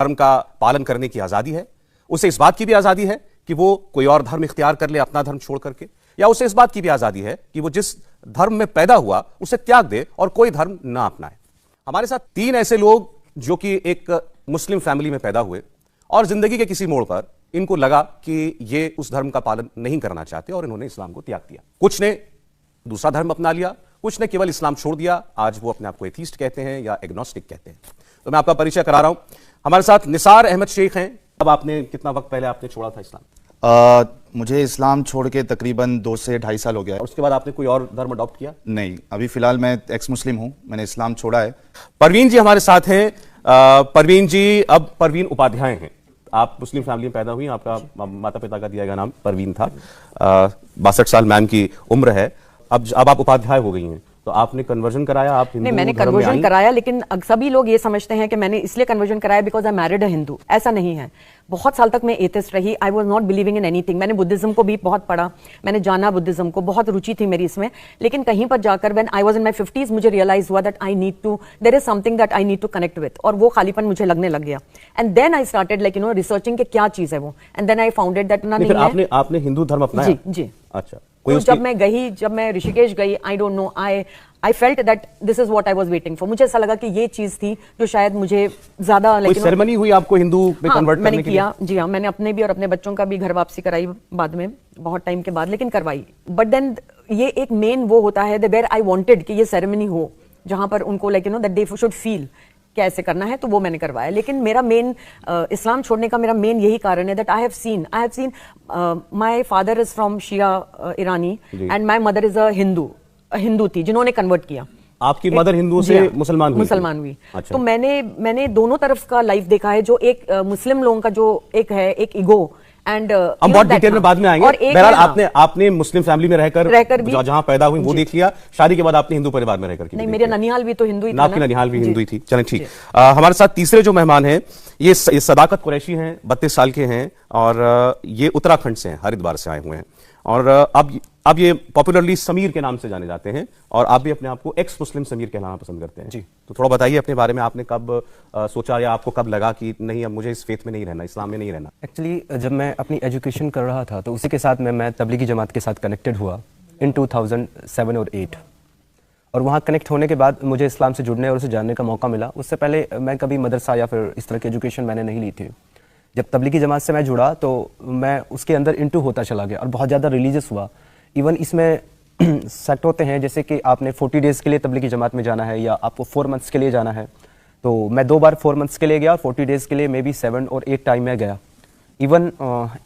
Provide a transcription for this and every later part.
धर्म का पालन करने की आजादी है, उसे इस बात की भी आजादी है कि वो कोई और धर्म इख्तियार कर ले अपना धर्म छोड़ करके, या उसे इस बात की भी आजादी है कि वो जिस धर्म में पैदा हुआ उसे त्याग दे और कोई धर्म ना अपनाए। हमारे साथ 3 ऐसे लोग जो कि एक मुस्लिम फैमिली में पैदा हुए और जिंदगी के किसी मोड़ पर इनको लगा कि ये उस धर्म का पालन नहीं करना चाहते और इन्होंने इस्लाम को त्याग दिया। कुछ ने दूसरा धर्म अपना लिया, कुछ ने केवल इस्लाम छोड़ दिया। आज वो अपने आप को एथीस्ट कहते हैं या एग्नोस्टिक कहते हैं। तो मैं आपका परिचय करा रहा हूं। हमारे साथ निसार अहमद शेख हैं। अब आपने कितना वक्त पहले आपने छोड़ा था इस्लाम? मुझे इस्लाम छोड़ के तकरीबन 2 से 2.5 साल हो गया है। और उसके बाद आपने कोई और धर्म अडॉप्ट किया? नहीं, अभी फिलहाल मैं एक्स मुस्लिम हूं, मैंने इस्लाम छोड़ा है। परवीन जी हमारे साथ हैं। परवीन जी, अब परवीन उपाध्याय हैं। आप मुस्लिम फैमिली में पैदा हुई, आपका माता पिता का दिया गया नाम परवीन था। 62 साल मैम की उम्र है। अब आप उपाध्याय हो गई हैं, तो आपने कन्वर्जन कराया? आप नहीं, मैंने कन्वर्जन कराया, लेकिन सभी लोग ये समझते हैं कि मैंने इसलिए कन्वर्जन कराया बिकॉज आई मैरिड अ हिंदू। ऐसा नहीं है। बहुत साल तक मैं एथिस्ट रही। I was not believing in anything. मैंने बुद्धिज्म को भी बहुत पढ़ा, मैंने जाना बुद्धिज्म को, बहुत रुचि थी मेरी इसमें। लेकिन कहीं पर जाकर when I was in my 50s मुझे रियलाइज हुआ that I need to, there is something that I need to connect with, और वो खालीपन मुझे लगने लग गया। And then I started like researching कि क्या चीज है वो, and then I found it that आपने हिंदू धर्म अपनाया? जी जी। अच्छा। तो जब मैं ऋषिकेश गई, I don't know, I felt that this is what I was waiting for. मुझे ऐसा लगा कि ये चीज थी जो शायद मुझे ज्यादा कोई सेरेमनी हुई आपको हिंदू में कन्वर्ट करने के लिए? मैंने किया, जी हाँ। मैंने अपने भी और अपने बच्चों का भी घर वापसी कराई बाद में, बहुत टाइम के बाद, लेकिन करवाई। बट देन ये एक मेन वो होता है वेयर आई वांटेड कि ये सेरेमनी हो जहां पर उनको like that they should feel कैसे करना है, तो वो मैंने करवाया। लेकिन मेरा मेन इस्लाम छोड़ने का मेरा मेन यही कारण है that I have seen my father is from Shia Irani and my mother is a Hindu थी जिन्होंने कन्वर्ट किया। आपकी मदर हिंदू से मुसलमान हुई? अच्छा। तो मैंने दोनों तरफ का लाइफ देखा है। जो एक मुस्लिम लोगों का जो एक है, एक ईगो, एंड हम बहुत डिटेल में बाद में आएंगे। बहरहाल आपने मुस्लिम फैमिली में रहकर भी जहां पैदा हुई वो देख लिया। शादी के बाद आपने हिंदू परिवार में रहकर? नहीं, मेरे ननिहाल भी तो हिंदू ही था। आपकी ननिहाल भी हिंदू ही थी। चलें, ठीक। हमारे साथ तीसरे जो मेहमान हैं ये सदाकत कुरैशी हैं, 32 साल के हैं और ये उत्तराखंड से हैं, हरिद्वार से आए हुए हैं। और अब ये पॉपुलरली समीर के नाम से जाने जाते हैं और आप भी अपने आप को एक्स मुस्लिम समीर कहलाना पसंद करते हैं। जी, तो थोड़ा बताइए अपने बारे में। आपने कब सोचा या आपको कब लगा कि नहीं, अब मुझे इस फेथ में नहीं रहना, इस्लाम में नहीं रहना? एक्चुअली जब मैं अपनी एजुकेशन कर रहा था तो उसी के साथ मैं तबलीगी जमात के साथ कनेक्टेड हुआ इन 2007 और 8, और वहाँ कनेक्ट होने के बाद मुझे इस्लाम से जुड़ने और उसे जानने का मौका मिला। उससे पहले मैं कभी मदरसा या फिर इस तरह की एजुकेशन मैंने नहीं ली थी। जब तबलीगी जमात से मैं जुड़ा तो मैं उसके अंदर इंटू होता चला गया और बहुत ज़्यादा रिलीजियस हुआ। इवन इसमें सेक्ट होते हैं जैसे कि आपने 40 डेज़ के लिए तबलीगी जमात में जाना है या आपको 4 मंथ्स के लिए जाना है। तो मैं 2 बार 4 मंथ्स के लिए गया और 40 डेज़ के लिए मे बी 7 और 8 टाइम में गया। इवन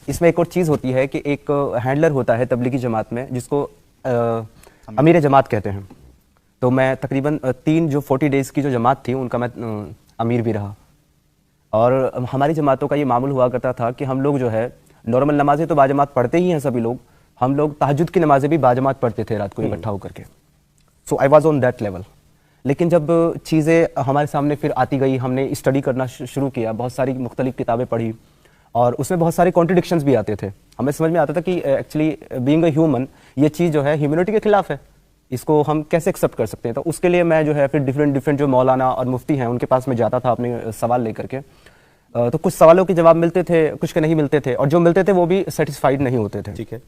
इसमें एक और चीज़ होती है कि एक हैंडलर होता है तबलीगी जमात में जिसको अमीर जमात कहते हैं। तो मैं तकरीबन 3 जो 40 डेज़ की जो जमात थी उनका मैं अमीर भी रहा। और हमारी जमातों का ये मामूल हुआ करता था कि हम लोग जो है नॉर्मल नमाजें तो बाजमात पढ़ते ही हैं सभी लोग, हम लोग तहज्जुद की नमाजें भी बाजमात पढ़ते थे रात को इकट्ठा होकर के। So I was on that level. लेकिन जब चीज़ें हमारे सामने फिर आती गई, हमने स्टडी करना शुरू किया, बहुत सारी मुख्तलिफ किताबें पढ़ी और उसमें बहुत सारे कॉन्ट्रडिक्शंस भी आते थे। हमें समझ में आता था कि एक्चुअली बीइंग अ ह्यूमन ये चीज़ जो है ह्यूमैनिटी के खिलाफ है, इसको हम कैसे एक्सेप्ट कर सकते हैं। तो उसके लिए मैं जो है फिर डिफरेंट जो मौलाना और मुफ्ती हैं उनके पास में जाता था अपने सवाल लेकर के। तो कुछ सवालों के जवाब मिलते थे, कुछ के नहीं मिलते थे, और जो मिलते थे वो भी सेटिस्फाइड नहीं होते थे। ठीक है।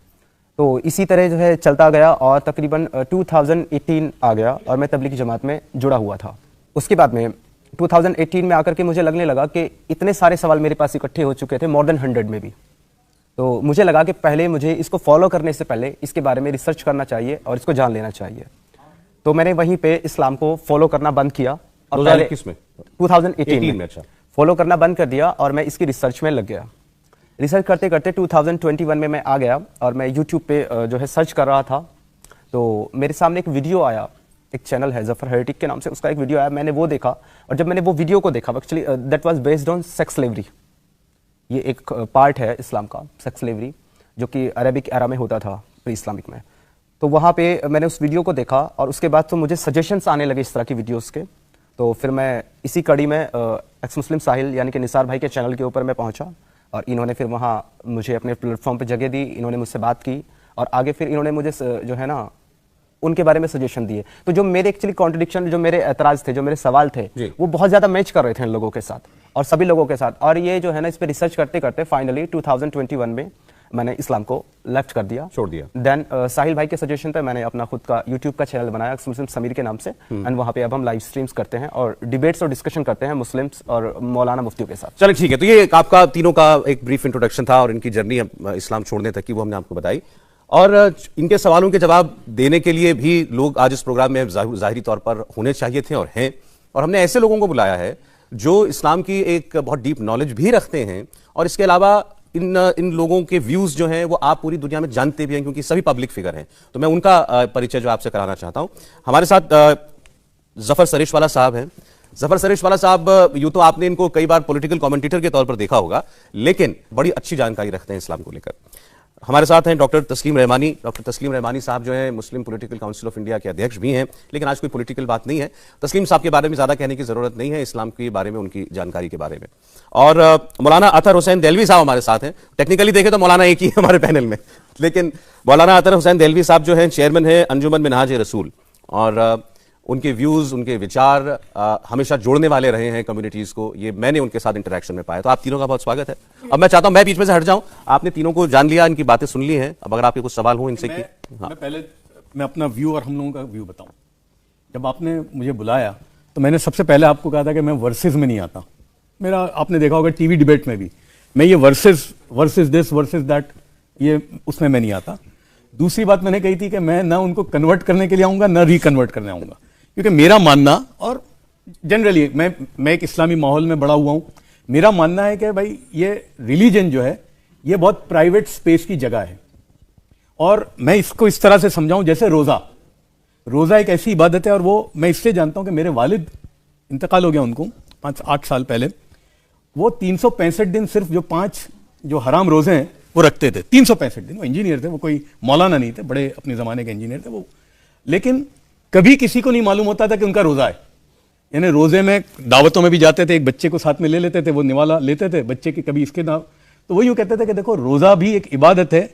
तो इसी तरह जो है चलता गया और तकरीबन 2018 आ गया और मैं तबलीगी जमात में जुड़ा हुआ था। उसके बाद में 2018 में आकर के मुझे लगने लगा कि इतने सारे सवाल मेरे पास इकट्ठे हो चुके थे, मोर देन 100 में भी। तो मुझे लगा कि पहले मुझे इसको फॉलो करने से पहले इसके बारे में रिसर्च करना चाहिए और इसको जान लेना चाहिए। तो मैंने वहीं पे इस्लाम को फॉलो करना बंद किया और पहले 2018 में अच्छा फॉलो करना बंद कर दिया और मैं इसकी रिसर्च में लग गया। रिसर्च करते करते 2021 में मैं आ गया और मैं यूट्यूब पे जो है सर्च कर रहा था। तो मेरे सामने एक वीडियो आया, एक चैनल है जफर हेरेटिक के नाम से, उसका एक वीडियो आया, मैंने वो देखा। और जब मैंने वो वीडियो को देखा, actually that was based on sex slavery. ये एक पार्ट है इस्लाम का, सेक्स स्लेवरी, जो कि अरबिक एरा में होता था, प्री इस्लामिक में। तो वहाँ पे मैंने उस वीडियो को देखा और उसके बाद तो मुझे सजेशंस आने लगे इस तरह की वीडियोस के। तो फिर मैं इसी कड़ी में एक्स मुस्लिम साहिल यानी कि निसार भाई के चैनल के ऊपर मैं पहुँचा और इन्होंने फिर वहाँ मुझे अपने प्लेटफॉर्म पे जगह दी, इन्होंने मुझसे बात की और आगे फिर इन्होंने मुझे जो है ना उनके बारे में सजेशन दिए। तो जो मेरे एक्चुअली कॉन्ट्रडिक्शन, जो मेरे एतराज थे, जो मेरे सवाल थे, वो बहुत ज्यादा मैच कर रहे थे इन लोगों के साथ और सभी लोगों के साथ। और ये जो है ना, इस पे रिसर्च करते करते फाइनली 2021 में मैंने इस्लाम को लेफ्ट कर दिया, छोड़ दिया। देन साहिल भाई के सजेशन पे मैंने अपना खुद का यूट्यूब का चैनल बनाया मुस्लिम समीर के नाम से, एंड वहाँ पे अब हम लाइव स्ट्रीम्स करते हैं और डिबेट्स और डिस्कशन करते हैं मुस्लिम्स और मौलाना मुफ्तियों के साथ। चलिए ठीक है, तो ये आपका तीनों का एक ब्रीफ इंट्रोडक्शन था और इनकी जर्नी इस्लाम छोड़ने तक की वो हमने आपको बताई, और इनके सवालों के जवाब देने के लिए भी लोग आज इस प्रोग्राम में जाहिरी तौर पर होने चाहिए थे और हैं, और हमने ऐसे लोगों को बुलाया है जो इस्लाम की एक बहुत डीप नॉलेज भी रखते हैं, और इसके अलावा इन लोगों के व्यूज जो हैं वो आप पूरी दुनिया में जानते भी हैं क्योंकि सभी पब्लिक फिगर हैं। तो मैं उनका परिचय जो आपसे कराना चाहता हूं। हमारे साथ जफर सरेशवाला साहब हैं। जफर सरेशवाला साहब, यूं तो आपने इनको कई बार पॉलिटिकल कमेंटेटर के तौर पर देखा होगा, लेकिन बड़ी अच्छी जानकारी रखते हैं इस्लाम को लेकर। हमारे साथ हैं डॉक्टर तस्लीम रहमानी। डॉक्टर तस्लीम रहमानी साहब जो है मुस्लिम पॉलिटिकल काउंसिल ऑफ इंडिया के अध्यक्ष भी हैं, लेकिन आज कोई पॉलिटिकल बात नहीं है। तस्लीम साहब के बारे में ज्यादा कहने की जरूरत नहीं है, इस्लाम के बारे में उनकी जानकारी के बारे में। और मौलाना अतहर हुसैन देहलवी साहब हमारे साथ हैं। टेक्निकली देखें तो मौलाना एक ही है हमारे पैनल में, लेकिन मौलाना अतहर हुसैन देहलवी साहब जो हैं चेयरमैन है अंजुमन मिनहाज रसूल, और उनके व्यूज, उनके विचार हमेशा जोड़ने वाले रहे हैं कम्युनिटीज को। ये मैंने उनके साथ इंटरेक्शन में पाया। तो आप तीनों का बहुत स्वागत है। अब मैं चाहता हूं मैं बीच में से हट जाऊं, आपने तीनों को जान लिया, इनकी बातें सुन ली हैं, अब अगर आपके कुछ सवाल हो इनसे मैं अपना व्यू और हम लोगों का व्यू बताऊं। जब आपने मुझे बुलाया तो मैंने सबसे पहले आपको कहा था कि मैं वर्सेस में नहीं आता। मेरा आपने देखा होगा टीवी डिबेट में भी मैं ये वर्सेस दिस वर्सेस दैट, ये उसमें मैं नहीं आता। दूसरी बात मैंने कही थी कि मैं ना उनको कन्वर्ट करने के लिए आऊंगा ना रिकन्वर्ट करने आऊंगा, क्योंकि मेरा मानना, और जनरली मैं एक इस्लामी माहौल में बड़ा हुआ हूं, मेरा मानना है कि भाई ये रिलीजन जो है ये बहुत प्राइवेट स्पेस की जगह है, और मैं इसको इस तरह से समझाऊं जैसे रोजा एक ऐसी इबादत है, और वो मैं इससे जानता हूं कि मेरे वालिद इंतकाल हो गया उनको 5-8 साल पहले। वो 365 दिन सिर्फ जो 5 जो हराम रोजे हैं वो रखते थे, 365 दिन। वो इंजीनियर थे, वो कोई मौलाना नहीं थे, बड़े अपने जमाने के इंजीनियर थे वो, लेकिन कभी किसी को नहीं मालूम होता था कि उनका रोजा है। यानी रोजे में दावतों में भी जाते थे, एक बच्चे को साथ में ले लेते थे, वो निवाला लेते थे बच्चे की, कभी इसके नाम, तो वो यूं कहते थे कि देखो रोजा भी एक इबादत है,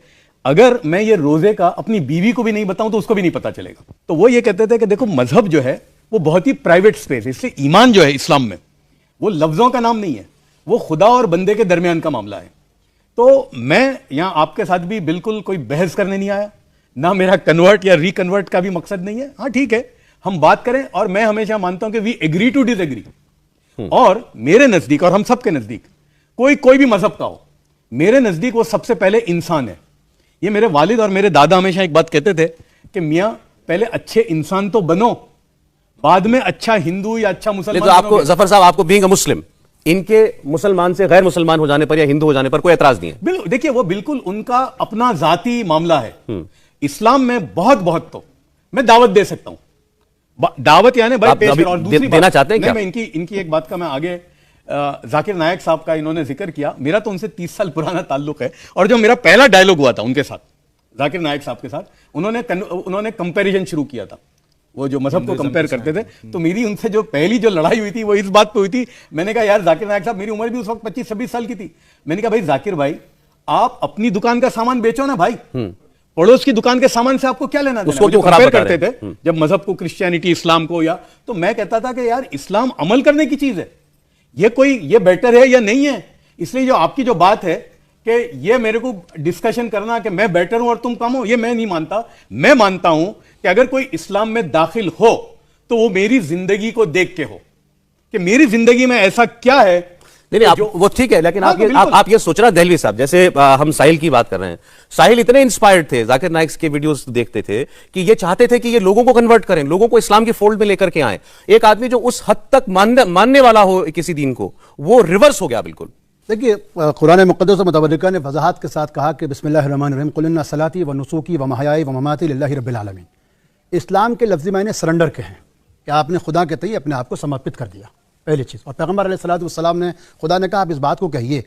अगर मैं ये रोजे का अपनी बीवी को भी नहीं बताऊं तो उसको भी नहीं पता चलेगा। तो वो ये कहते थे कि देखो मजहब जो है वो बहुत ही प्राइवेट स्पेस है, इसलिए ईमान जो है इस्लाम में वो लफ्जों का नाम नहीं है, वो खुदा और बंदे के दरमियान का मामला है। तो मैं यहां आपके साथ भी बिल्कुल कोई बहस करने नहीं आया, ना मेरा कन्वर्ट या रिकन्वर्ट का भी मकसद नहीं है। हाँ ठीक है, हम बात करें, और मैं हमेशा मानता हूं कि वी एग्री टू डिसएग्री। और मेरे नजदीक और हम सबके नजदीक कोई भी मजहब का हो, मेरे नजदीक वो सबसे पहले इंसान है। ये मेरे वालिद और मेरे दादा हमेशा एक बात कहते थे कि मियां पहले अच्छे इंसान तो बनो, बाद में अच्छा हिंदू या अच्छा मुसलमान। तो आपको जफर साहब, आपको बीइंग अ मुस्लिम, इनके मुसलमान से गैर मुसलमान हो जाने पर या हिंदू हो जाने पर कोई एतराज नहीं है? बिल्कुल, देखिए वो बिल्कुल उनका अपना जाती मामला है। इस्लाम में बहुत तो मैं दावत दे सकता हूं, दावत यानी भाई पेश। और दूसरी देना चाहते हैं क्या? मैं इनकी एक बात का मैं आगे, जाकिर नायक साहब का इन्होंने जिक्र किया, मेरा तो उनसे 30 साल पुराना ताल्लुक है, और जो मेरा पहला डायलॉग हुआ था उनके साथ, जाकिर नायक साहब के साथ, उन्होंने कंपैरिजन शुरू किया था, वो जो मजहब को कंपेयर करते थे। तो मेरी उनसे जो पहली जो लड़ाई हुई थी वो इस बात पे हुई थी, मैंने कहा यार जाकिर नायक साहब, मेरी उम्र भी उस वक्त 25-26 साल की थी, मैंने कहा भाई जाकिर भाई आप अपनी दुकान का सामान बेचो ना भाई, पड़ोस की दुकान के सामान से आपको क्या लेना देना? उसको क्यों खराब करते थे जब मजहब को, क्रिश्चियनिटी इस्लाम को, या तो मैं कहता था कि यार इस्लाम अमल करने की चीज है, ये बेटर है या नहीं है। इसलिए जो आपकी जो बात है कि ये मेरे को डिस्कशन करना कि मैं बेटर हूं और तुम कम हो, ये मैं नहीं मानता। मैं मानता हूं कि अगर कोई इस्लाम में दाखिल हो तो वो मेरी जिंदगी को देख के हो, कि मेरी जिंदगी में ऐसा क्या है। नहीं आप वो ठीक है, लेकिन आप ये सोचना देहलवी साहब, जैसे हम साहिल की बात कर रहे हैं, साहिल इतने इंस्पायर्ड थे, जाकिर नाइक के वीडियोस देखते थे कि ये चाहते थे कि ये लोगों को कन्वर्ट करें, लोगों को इस्लाम की फोल्ड में लेकर के आए। एक आदमी जो उस हद तक मानने वाला हो किसी दीन को, वो रिवर्स हो गया बिल्कुल। देखिए, कुरान मुक़द्दस मुतवल्लिका ने वज़ाहत के साथ कहा कि बिस्मिल्लाहिर्रहमानिर्रहीम कुल इन्ना सलाती व नुसूकी व महयाई व ममाती लिल्लाहि रब्बिल आलमीन। इस्लाम के लफ्ज़ी मायने सरेंडर के हैं कि आपने खुदा के तय अपने आप को समर्पित कर दिया, पहली चीज़। और पैगम्बर अलैहिस्सलातु वस्सलाम ने, खुदा ने कहा आप इस बात को कहिए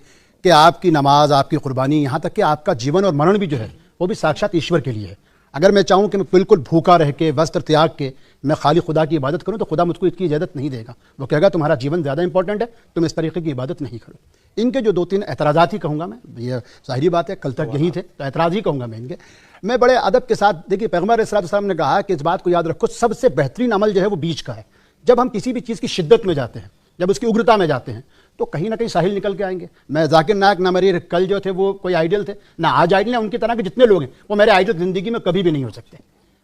कि आपकी नमाज, आपकी कुर्बानी, यहाँ तक कि आपका जीवन और मरण भी जो है वो भी साक्षात ईश्वर के लिए है। अगर मैं चाहूँ कि मैं बिल्कुल भूखा रह के, वस्त्र त्याग के मैं खाली खुदा की इबादत करूँ तो खुदा मुझको इसकी इजाज़त नहीं देगा। वो कहेगा तुम्हारा जीवन ज़्यादा इंपॉर्टेंट है, तुम इस तरीके की इबादत नहीं करो। इनके जो 2-3 एतराज़ात ही कहूँगा मैं, ये ज़ाहिरी बात है, कल तक यही थे तो एतराज़ ही कहूँगा मैं इनके। मैं बड़े अदब के साथ, देखिए पैगंबर अलैहिस्सलाम ने कहा कि इस बात को याद रखो, सबसे बेहतरीन अमल जो है वो बीच का है। जब हम किसी भी चीज़ की शिद्दत में जाते हैं, जब उसकी उग्रता में जाते हैं, तो कहीं ना कहीं साहिल निकल के आएंगे। मैं जाकिर नायक ना मेरे कल जो थे वो कोई आइडियल थे, ना आज आइडियल है, उनकी तरह के जितने लोग हैं वो मेरे आइडियल ज़िंदगी में कभी भी नहीं हो सकते।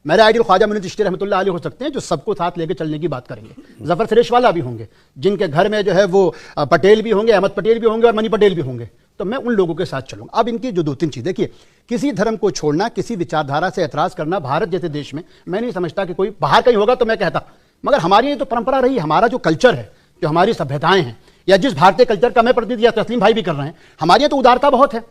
मेरे आइडियल ख्वाजा मुनीर चिश्ती रहमतुल्लाह अलैह हो सकते हैं, जो सबको साथ लेकर चलने की बात करेंगे। जफर सरेश वाला भी होंगे, जिनके घर में जो है वो पटेल भी होंगे, अहमद पटेल भी होंगे और मनी पटेल भी होंगे। तो मैं उन लोगों के साथ चलूंगा। अब इनकी जो 2-3 चीज़, देखिए, किसी धर्म को छोड़ना, किसी विचारधारा से एतराज़ करना भारत जैसे देश में मैं नहीं समझता कि कोई बाहर कहीं होगा तो मैं कहता, मगर हमारी ये तो परंपरा रही, हमारा जो कल्चर है, जो हमारी सभ्यताएं हैं, या जिस भारतीय कल्चर का मैं प्रतिनिधि या तस्लीम भाई भी कर रहे हैं, हमारी यहाँ तो उदारता बहुत है।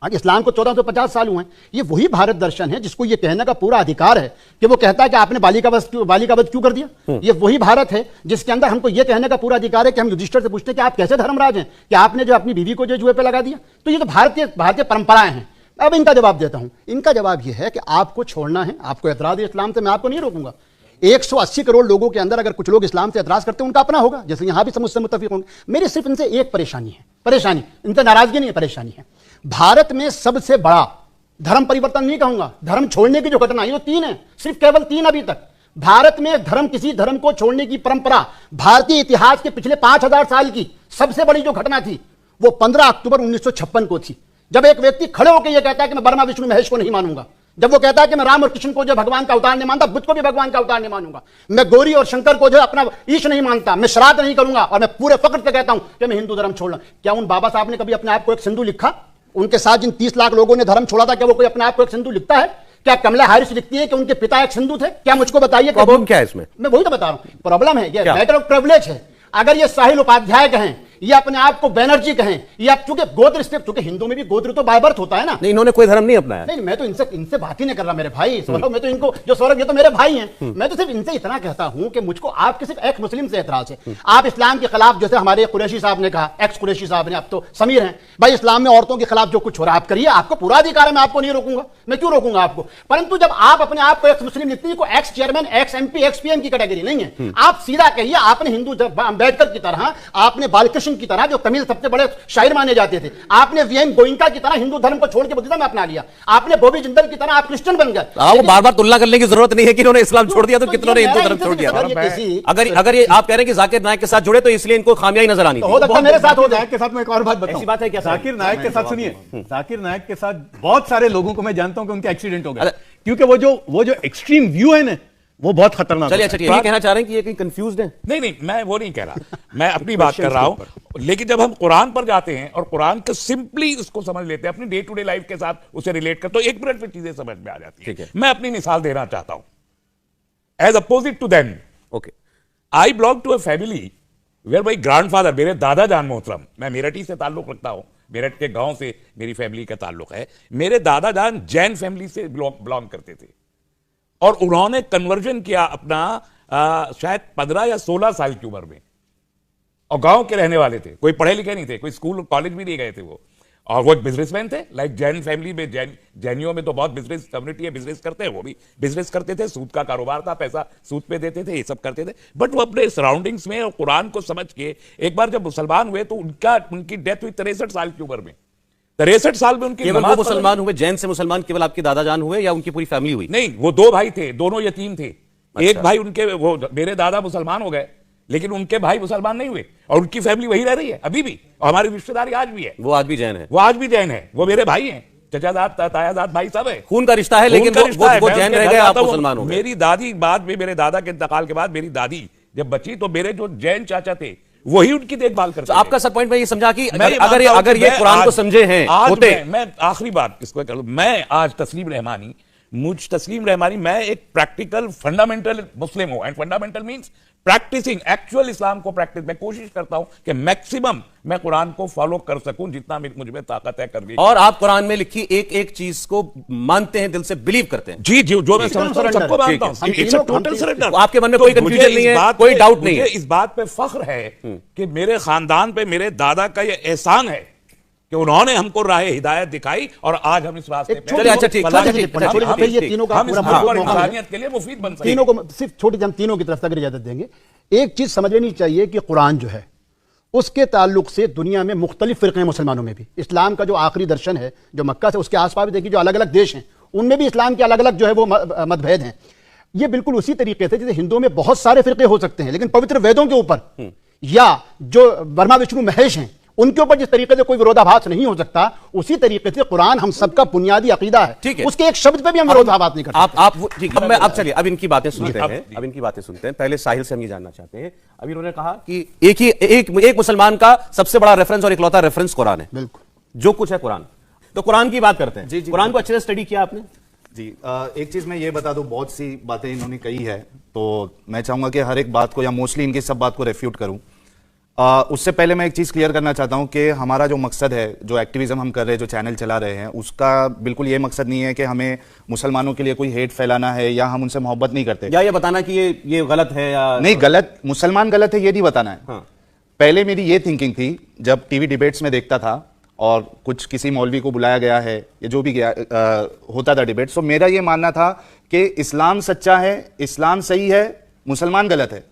आज इस्लाम को 1450 साल हुए हैं। ये वही भारत दर्शन है जिसको ये कहने का पूरा अधिकार है कि वो कहता है कि आपने बालिका वध क्यों कर दिया। ये वही भारत है जिसके अंदर हमको ये कहने का पूरा अधिकार है कि हम युधिष्ठिर से पूछते हैं कि आप कैसे धर्मराज हैं, कि आपने जो अपनी बीवी को जो जुए पे लगा दिया। तो ये तो भारतीय परंपराएं हैं। अब इनका जवाब देता हूं। इनका जवाब यह है कि आपको छोड़ना है, आपको एतराज है इस्लाम से, मैं आपको नहीं रोकूंगा। 180 करोड़ लोगों के अंदर अगर कुछ लोग इस्लाम से एतराज करते हैं, उनका अपना होगा, जैसे यहां भी सब मुझसे मुत्तफिक होंगे। मेरी सिर्फ इनसे एक परेशानी, इनसे नाराजगी नहीं है, परेशानी है। भारत में सबसे बड़ा धर्म परिवर्तन नहीं कहूंगा, धर्म छोड़ने की जो घटना, ये तो 3 है, सिर्फ केवल 3 अभी तक। भारत में किसी धर्म को छोड़ने की परंपरा भारतीय इतिहास के पिछले 5000 साल की सबसे बड़ी जो घटना थी वो 15 अक्टूबर 1956 को थी, जब एक व्यक्ति खड़े होकर यह कहता है कि मैं ब्रह्मा विष्णु महेश को नहीं मानूंगा। जब वो कहता है कि मैं राम और कृष्ण को जो भगवान का अवतार नहीं मानता, बुद्ध को भी भगवान का अवतार नहीं मानूंगा, मैं गौरी और शंकर को जो अपना ईश नहीं मानता, मैं श्राद्ध नहीं करूंगा, और मैं पूरे फक्र से कहता हूं कि मैं हिंदू धर्म छोड़ना। क्या उन बाबा साहब ने कभी अपने आप को एक सिंधु लिखा? उनके साथ जिन 30 लाख लोगों ने धर्म छोड़ा था, क्या वो कोई अपने आप को एक सिंधु लिखता है? क्या कमला हैरिस लिखती है कि उनके पिता एक सिंधु थे? क्या मुझको बताइए। प्रॉब्लम क्या है इसमें? मैं वही तो बता रहा हूं, प्रॉब्लम है, ये मैटर ऑफ प्रिविलेज है। अगर ये साहिल उपाध्याय कहें, ये अपने आप को बैनर्जी कहें, ये आप चूंकि गोत्र, चूंकि हिंदू में भी गोत्र तो बाय बर्थ होता है ना। नहीं, इन्होंने कोई धर्म नहीं अपनाया। नहीं, मैं तो इनसे बात ही नहीं कर रहा मेरे भाई सौरभ। मैं तो इनको जो सौरभ, ये तो मेरे भाई हैं। मैं तो सिर्फ इनसे इतना कहता हूं कि मुझको आपके सिर्फ एक्स मुस्लिम से एतराज है। आप इस्लाम के खिलाफ, जैसे हमारे कुरैशी साहब ने कहा, एक्स कुरैशी साहब ने, अब तो समीर हैं भाई, इस्लाम में औरतों के खिलाफ जो कुछ हो रहा है आप करिए, आपको पूरा अधिकार है, मैं आपको नहीं रोकूंगा। मैं क्यों रोकूंगा आपको? परंतु जब आप अपने आप को एक्स मुस्लिम लिखते हैं, x chairman, x MP, x PM की कैटेगरी नहीं है। आप सीधा कहिए, आपने हिंदू अम्बेडकर की तरह, आपने बालकृष्ण की तरह, जो तमिल सबसे बड़े शायर माने जाते थे, आपने VM गोइंका की तरह हिंदू धर्म को छोड़ के बुद्धिज्म अपना लिया। आपने बॉबी जिंदल की तरह आप क्रिश्चियन बन गए। आपको बार-बार तुलना करने की जरूरत नहीं है कि इन्होंने इस्लाम छोड़ दिया तो कितनों ने हिंदू धर्म छोड़ दिया। अगर ये आप कह रहे हैं कि जाकिर नायक के साथ जुड़े तो इसलिए इनको खामियाई नजर आनी हो सकता है मेरे साथ हो जाए। के साथ मैं एक और बात बताऊं। ऐसी बात है क्या? जाकिर नायक के साथ सुनिए, जाकिर नायक के साथ बहुत सारे लोगों को मैं जानता हूं कि उनके एक्सीडेंट हो गए, क्योंकि वो जो एक्सट्रीम व्यू है ना, वो बहुत खतरनाक। चलिए, अच्छा, ये कहना चाह रहे हैं कि ये कहीं कंफ्यूज्ड है? नहीं, मैं वो नहीं कह रहा, मैं अपनी बात कर रहा हूं। लेकिन जब हम कुरान पर जाते हैं और कुरान को सिंपली उसको समझ लेते हैं, अपनी डे टू डे लाइफ के साथ उसे रिलेट कर, तो 1 मिनट में चीजें समझ में आ जाती है। मैं अपनी मिसाल देना चाहता हूं, as opposite to them. Okay, I belong to a family where my grandfather, मेरे दादा जान मोहतरम, मैं मेरठ ही से ताल्लुक रखता हूं, मेरठ के गांव से मेरी फैमिली का ताल्लुक है। मेरे दादा जान जैन फैमिली से बिलोंग करते थे, और उन्होंने कन्वर्जन किया अपना शायद 15 या 16 साल की उम्र में, और गांव के रहने वाले थे, कोई पढ़े लिखे नहीं थे, कोई स्कूल कॉलेज भी नहीं गए थे वो, और वो एक बिजनेसमैन थे। लाइक जैन फैमिली में, जैनियों में तो बहुत बिजनेस कम्युनिटी है, बिजनेस करते हैं, वो भी बिजनेस करते थे, सूद का कारोबार था, पैसा सूद पे देते थे, ये सब करते थे। बट वो अपने सराउंडिंग्स में और कुरान को समझ के एक बार जब मुसलमान हुए तो उनकी डेथ हुई 63 साल की उम्र में। 63 साल में उनकी केवल वो मुसलमान हुए, जैन से मुसलमान केवल आपके दादा जान हुए या उनकी पूरी फैमिली हुई? नहीं, वो 2 भाई थे, दोनों यतीम थे। एक भाई उनके, वो मेरे दादा मुसलमान हो गए, लेकिन उनके भाई मुसलमान नहीं हुए, और उनकी फैमिली वही रह रही है अभी भी, और हमारी रिश्तेदारी आज भी है। वो आज भी जैन है? वो आज भी जैन है, वो मेरे भाई हैं, चचाजाद तायाजाद भाई सब है, खून का रिश्ता है, लेकिन वो जैन रह गए, आप मुसलमान हो गए। मेरी दादी, बाद में मेरे दादा के इंतकाल के बाद मेरी दादी जब बची, तो मेरे जो जैन चाचा थे वही उनकी देखभाल करते थे। आपका सर पॉइंट मैं ये समझा कि अगर ये कुरान को समझे हैं होते। मैं आखिरी बात इसको कर लूं, मैं आज तस्लीम रहमानी, मैं एक प्रैक्टिकल फंडामेंटल मुस्लिम हूं, and fundamental means practising actual Islam को प्रैक्टिस। मैं कोशिश करता हूं कि मैक्सिमम मैं कुरान को फॉलो कर सकूं, जितना मुझ में ताकत है करने की। और आप कुरान में लिखी एक चीज को मानते हैं, दिल से बिलीव करते हैं? जी, जो मैं समझता हूं, सबको मानता हूं। It's a total surrender. आपके मन में कोई कंफ्यूजन नहीं है, कोई डाउट नहीं है? इस बात पे फख्र है कि मेरे खानदान पे मेरे दादा का ये एहसान है कि उन्होंने हमको राह हिदायत दिखाई, और आज हम इस रास्ते पे। चलिए, अच्छा, ठीक, ये तीनों का इंसानियत के लिए मुफीद बन सकते हैं। तीनों को सिर्फ छोटी, हम तीनों की तरफ से अगर इजाजत देंगे, एक चीज समझ लेनी चाहिए कि कुरान जो है उसके ताल्लुक से दुनिया में मुख्तलिफ फ़िरक़े हैं मुसलमानों में भी। इस्लाम का जो आखिरी दर्शन है जो मक्का से उसके आसपास देखिए जो अलग अलग देश हैं उनमें भी इस्लाम के अलग अलग जो है वो मतभेद हैं। ये बिल्कुल उसी तरीके से जैसे हिंदुओं में बहुत सारे फ़िरक़े हो सकते हैं लेकिन पवित्र वेदों के ऊपर या जो ब्रह्मा विष्णु महेश हैं उनके ऊपर जिस तरीके से कोई विरोधाभास नहीं हो सकता उसी तरीके से कुरान हम सबका बुनियादी अकीदा है। ठीक है, उसके एक शब्द पे भी हम विरोधाभास नहीं करते। आप ठीक है, अब चलिए अब इनकी बातें सुनते हैं। अब इनकी बातें सुनते हैं। पहले साहिल से हम ये जानना चाहते हैं, अभी उन्होंने कहा कि एक मुसलमान का सबसे बड़ा रेफरेंस और इकलौता रेफरेंस कुरान है, बिल्कुल जो कुछ है कुरान। तो कुरान की बात करते हैं। जी, कुरान को अच्छे से स्टडी किया आपने? जी एक चीज मैं ये बता दूं, बहुत सी बातें इन्होंने कही है तो मैं चाहूंगा कि हर एक बात को या मोस्टली इनकी सब बात को रेफ्यूट करूं। उससे पहले मैं एक चीज क्लियर करना चाहता हूं कि हमारा जो मकसद है, जो एक्टिविज्म हम कर रहे हैं, जो चैनल चला रहे हैं, उसका बिल्कुल ये मकसद नहीं है कि हमें मुसलमानों के लिए कोई हेट फैलाना है या हम उनसे मोहब्बत नहीं करते या ये बताना कि ये गलत है या नहीं। गलत मुसलमान गलत है ये नहीं बताना है। हाँ। पहले मेरी ये थिंकिंग थी जब टीवी डिबेट्स में देखता था और कुछ किसी मौलवी को बुलाया गया है या जो भी गया होता था डिबेट, तो मेरा ये मानना था कि इस्लाम सच्चा है, इस्लाम सही है, मुसलमान गलत है।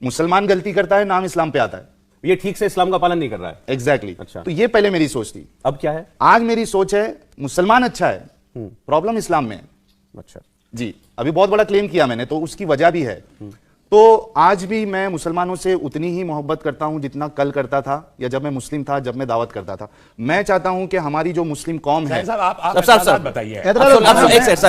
मुसलमान गलती करता है, नाम इस्लाम पे आता है, ये ठीक से इस्लाम का पालन नहीं कर रहा है। एग्जैक्टली अच्छा। तो ये पहले मेरी सोच थी। अब क्या है? आज मेरी सोच है मुसलमान अच्छा है, प्रॉब्लम इस्लाम में है। अच्छा जी, अभी बहुत बड़ा क्लेम किया मैंने तो उसकी वजह भी है। तो आज भी मैं मुसलमानों से उतनी ही मोहब्बत करता हूं जितना कल करता था या जब मैं मुस्लिम था, जब मैं दावत करता था। मैं चाहता हूं कि हमारी जो मुस्लिम कौम है, आप बताइए।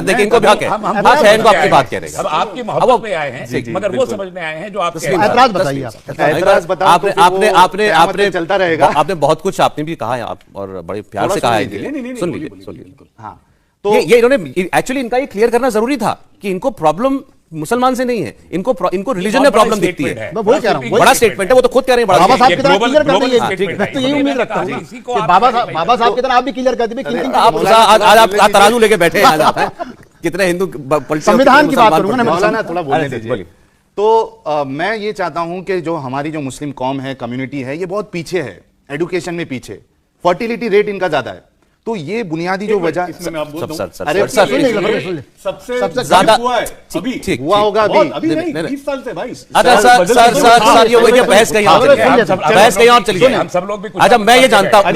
देखिए इनको भी हक है, हक है इनको आपकी बात कह रहे हैं। अब आपकी मोहब्बत में आए हैं मगर वो समझने आए हैं जो आप कह रहे हैं। ऐतराज बताइए आप। ऐतराज बताओ तो आपने चलता रहेगा। आपने बहुत कुछ आपने भी कहा है आप और बड़े प्यार से कहा है। सुन लीजिए। हाँ तो ये इन्होंने एक्चुअली इनका ये क्लियर करना जरूरी था कि इनको प्रॉब्लम मुसलमान से नहीं है, इनको रिलीजन में प्रॉब्लम दिखती है। मैं वही कह रहा हूं, बड़ा स्टेटमेंट है, वो तो खुद कह रहे हैं बड़ा बाबा साहब की तरह global- क्लियर कर global देंगे। statement मैं तो यही है। उम्मीद रखता हूं इसी कि को आप बाबा साहब की तरह आप भी क्लियर कर देंगे। आज आप तराजू लेके बैठे हैं। आज आप कितने हिंदू संविधान की बात करूंगा ना मैं। मौलाना थोड़ा बोलने बोलिए। दीजिए। तो मैं ये चाहता हूं कि जो हमारी जो मुस्लिम कौम है, कम्युनिटी है, ये बहुत पीछे है, एडुकेशन में पीछे, फर्टिलिटी रेट इनका ज्यादा है। तो ये बुनियादी जो वजह इसमें मैं आप बोल दूं। अरे सबसे ज्यादा हुआ है अभी ठीक हुआ होगा अभी नहीं, नहीं 20 साल से भाई। अच्छा सर ये बहस कहीं और चली गई। बहस कहीं और चली गई। हम सब लोग भी कुछ अच्छा मैं ये जानता हूँ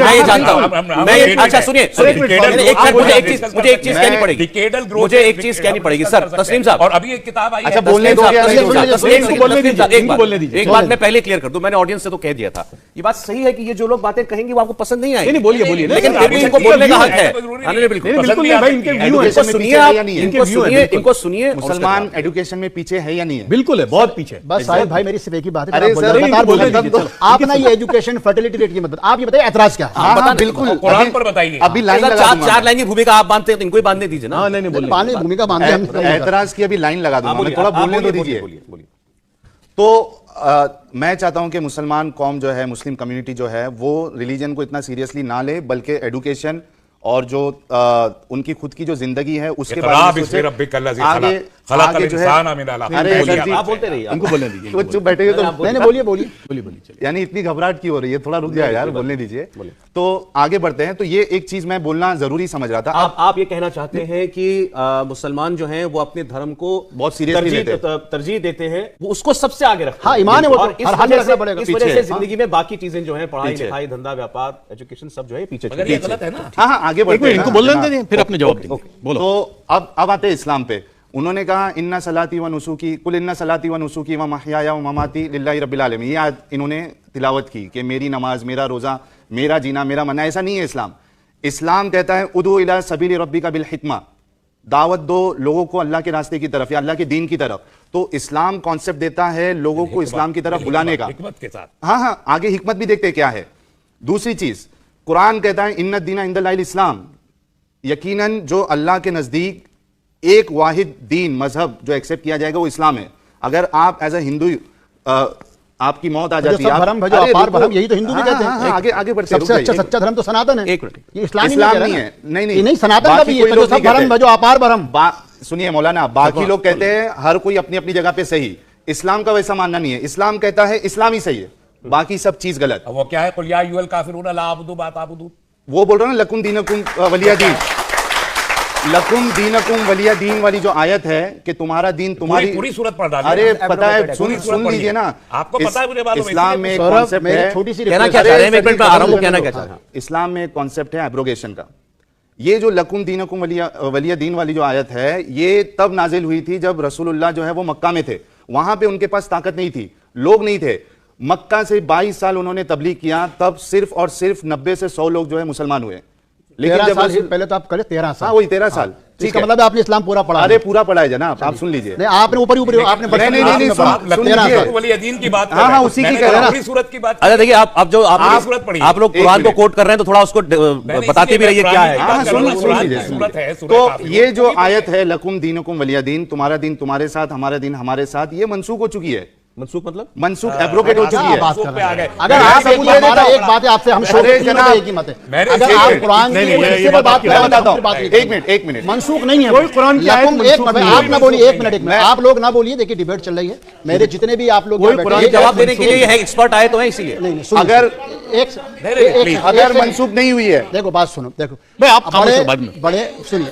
अच्छा सुनिए मुझे एक चीज कहनी पड़ेगी, मुझे एक चीज कहनी पड़ेगी सर। तस्लीम साहब और अभी एक किताब आई है। अच्छा बोलने दो एक बात मैं पहले क्लियर कर दूं, मैंने ऑडियंस से तो कह दिया था, ये बात सही है कि ये जो लोग बातें कहेंगे वो आपको पसंद नहीं आएगी। बोलिए लेकिन फिर भी इनको बोलने का हक है। इनको सुनिए। मुसलमान एजुकेशन में पीछे है या नहीं है? बिल्कुल है, बहुत पीछे। बस साहिल भाई मेरी सिर्फ एक ही बात है। अरे सर, लगातार बोलने दीजिए। आप ना ये एजुकेशन फर्टिलिटी रेट की मत, आप ये बताइए ऐतराज क्या है? हाँ बिल्कुल, कुरान पर बताइए। अभी लाइन लगा दूंगा। चार लाइन की भूमिका आप बांधते हैं तो इनको ही बांधने दीजिए ना। पानी भूमिका बांधे हम ऐतराज की अभी लाइन लगा दूंगा, मैं थोड़ा बोलने तो दीजिए। तो मैं चाहता हूं कि मुसलमान कौम जो है, मुस्लिम कम्युनिटी जो है, वो रिलीजन को इतना सीरियसली ना ले, बल्कि एजुकेशन और जो उनकी खुद की जो जिंदगी है उसके बारे में आगे जो है। अरे आप बोलते रहिए, इनको बोलने दीजिए। तो चुप बैठेंगे तो मैंने बोलिए यानी इतनी घबराहट क्यों हो रही है? थोड़ा रुक जाए यार, बोलने दीजिए। तो आगे बढ़ते हैं। तो ये एक चीज मैं बोलना जरूरी समझ रहा था। आप ये कहना चाहते हैं कि मुसलमान जो हैं वो अपने धर्म को बहुत सीरियसली तरजीह देते हैं, वो उसको सबसे आगे रखते हैं। हाँ, ईमान है वो तो, और हर हाल में रखना पड़ेगा। इस वजह से जिंदगी में बाकी चीजें जो हैं, पढ़ाई लिखाई, धंधा, व्यापार, एजुकेशन, सब जो है पीछे चल रही है। गलत है ना। हाँ आगे बढ़ते हैं। इनको बोलने दीजिए, फिर अपने जवाब देंगे। बोलो। तो अब आते हैं इस्लाम पे। उन्होंने कहा इन्ना सलाती व नुसूकी कुल इन्ना सलाती व नुसूकी व महयाया व ममाती लिल्लाहि रब्बिल आलमीन। ये इन्होंने तिलावत की कि मेरी नमाज, मेरा रोजा, मेरा जीना, मेरा मरना। ऐसा नहीं है इस्लाम। इस्लाम कहता है उदू इला सबील रब्बिका बिल हिकमा, दावत दो लोगों को अल्लाह के रास्ते की तरफ या अल्लाह के दीन की तरफ। तो इस्लाम कॉन्सेप्ट देता है लोगों को इस्लाम की तरफ बुलाने का। हिकमत के साथ। हाँ आगे हिकमत भी देखते क्या है। दूसरी चीज, कुरान कहता है इन्ना दीना इंदल्लाहिल इस्लाम, यकीनन जो अल्लाह के नजदीक एक वाहिद दीन मजहब जो एक्सेप्ट किया जाएगा वो इस्लाम है। अगर आप एज ए हिंदू आपकी मौत आ जाती है, अपार भरम, यही तो हिंदू भी कहते हैं। आगे बढ़ते सबसे अच्छा सच्चा धर्म तो सनातन है। एक मिनट, ये इस्लाम नहीं है। नहीं सनातन का भी है, जो सब भरम जो अपार भरम। सुनिए मौलाना, बाकी लोग कहते हैं हर कोई अपनी अपनी जगह पे सही। इस्लाम का वैसा मानना नहीं है। इस्लाम कहता है इस्लाम ही सही है, बाकी सब चीज गलत। वो क्या है? कुल या अय्युहल काफिरून ला अअबुदु मा ताबुदून। वो बोल रहा हूं लकुम दीनकुम वलिया दीन। लकुम दीनकुम वलिया दीन वाली जो आयत है कि तुम्हारा दीन तुम्हारी पूरी सूरत पढ़ डाली। अरे पता है, पूरी सूरत सुन लीजिए ना, आपको पता है मुझे मालूम है, इस्लाम में एक सौरभ, कॉन्सेप्ट मेरी है, छोटी सी कहना रिक्वेस्ट क्या चाह रहे हैं, मैं एक मिनट में आ रहा हूं, है। कहना क्या चाह रहे हैं? इस्लाम में एक कॉन्सेप्ट है एब्रोगेशन का। ये जो लकुम दीनकुम वलिया दीन वाली जो आयत है, ये तब नाजिल हुई थी जब रसूलुल्लाह जो है वो मक्का में थे। वहां पे उनके पास ताकत नहीं थी, लोग नहीं थे। मक्का से 22 साल उन्होंने तबलीग किया, तब सिर्फ और सिर्फ 90 से 100 लोग जो है मुसलमान हुए। लेकिन 13 जब साल रसूल- पहले तो आप करे 13 साल। हाँ वही 13 साल, ठीक इसका है। मतलब आपने इस्लाम पूरा पढ़ा। अरे पूरा पढ़ा है जनाब, आप सुन लीजिए। नहीं, आपने ऊपर आपने नहीं, नहीं, नहीं, सुन तेरह लीजिए। साल। वली अदीन की बात कर हाँ, रहे हाँ, हैं। उसी की मैंने कह रहा कहा ना। पूरी सूरत की बात। अच्छा देखिए, आप जो आप सूरत पढ़िए। आप लोग एक कुरान को मिनट। कोट कर रहे हैं, तो थोड़ा उसको बताते भी रहिए क्या है। हाँ, सुन लीजिए, सूरत है, सूरत तो काफी ये है। जो आयत है लकुम दीनुकुम वलिया दीन, तुम्हारा दिन तुम्हारे साथ, हमारा दिन हमारे साथ, ये मनसूख हो चुकी है। मनसूख मतलब मनसूख एब्रोगेट हो चुकी है। बात सूरत कर पे रहे आ गए। हैं। अगर मैं आप सबूत दे हमारा देता हूं। एक बात है आपसे, हम अरे जनाब, एक ही मत है। मैंने अगर एक आप मिनट, कुरान नहीं, की नहीं, वजह ये से बात बात मैं बताता हूं। बात नहीं एक मिनट। मनसूख नहीं है कोई कुरान की आयत लकुम, एक मनसूख मिनट, नहीं है। आप ना बोलिए, एक मिनट, आप लोग ना बोलिए। देखिए डिबेट चल रही है, मेरे जितने भी आप लोग कोई यहाँ कुरान बैठे ये हैं, जवाब देने के लिए है एक्सपर्ट आए तो है, इसीलिए नहीं सुनिए, अगर अगर मनसूख नहीं हुई है, देखो बात सुनो, देखो भाई, आप खामोश हो बाद में। बड़े सुनिए,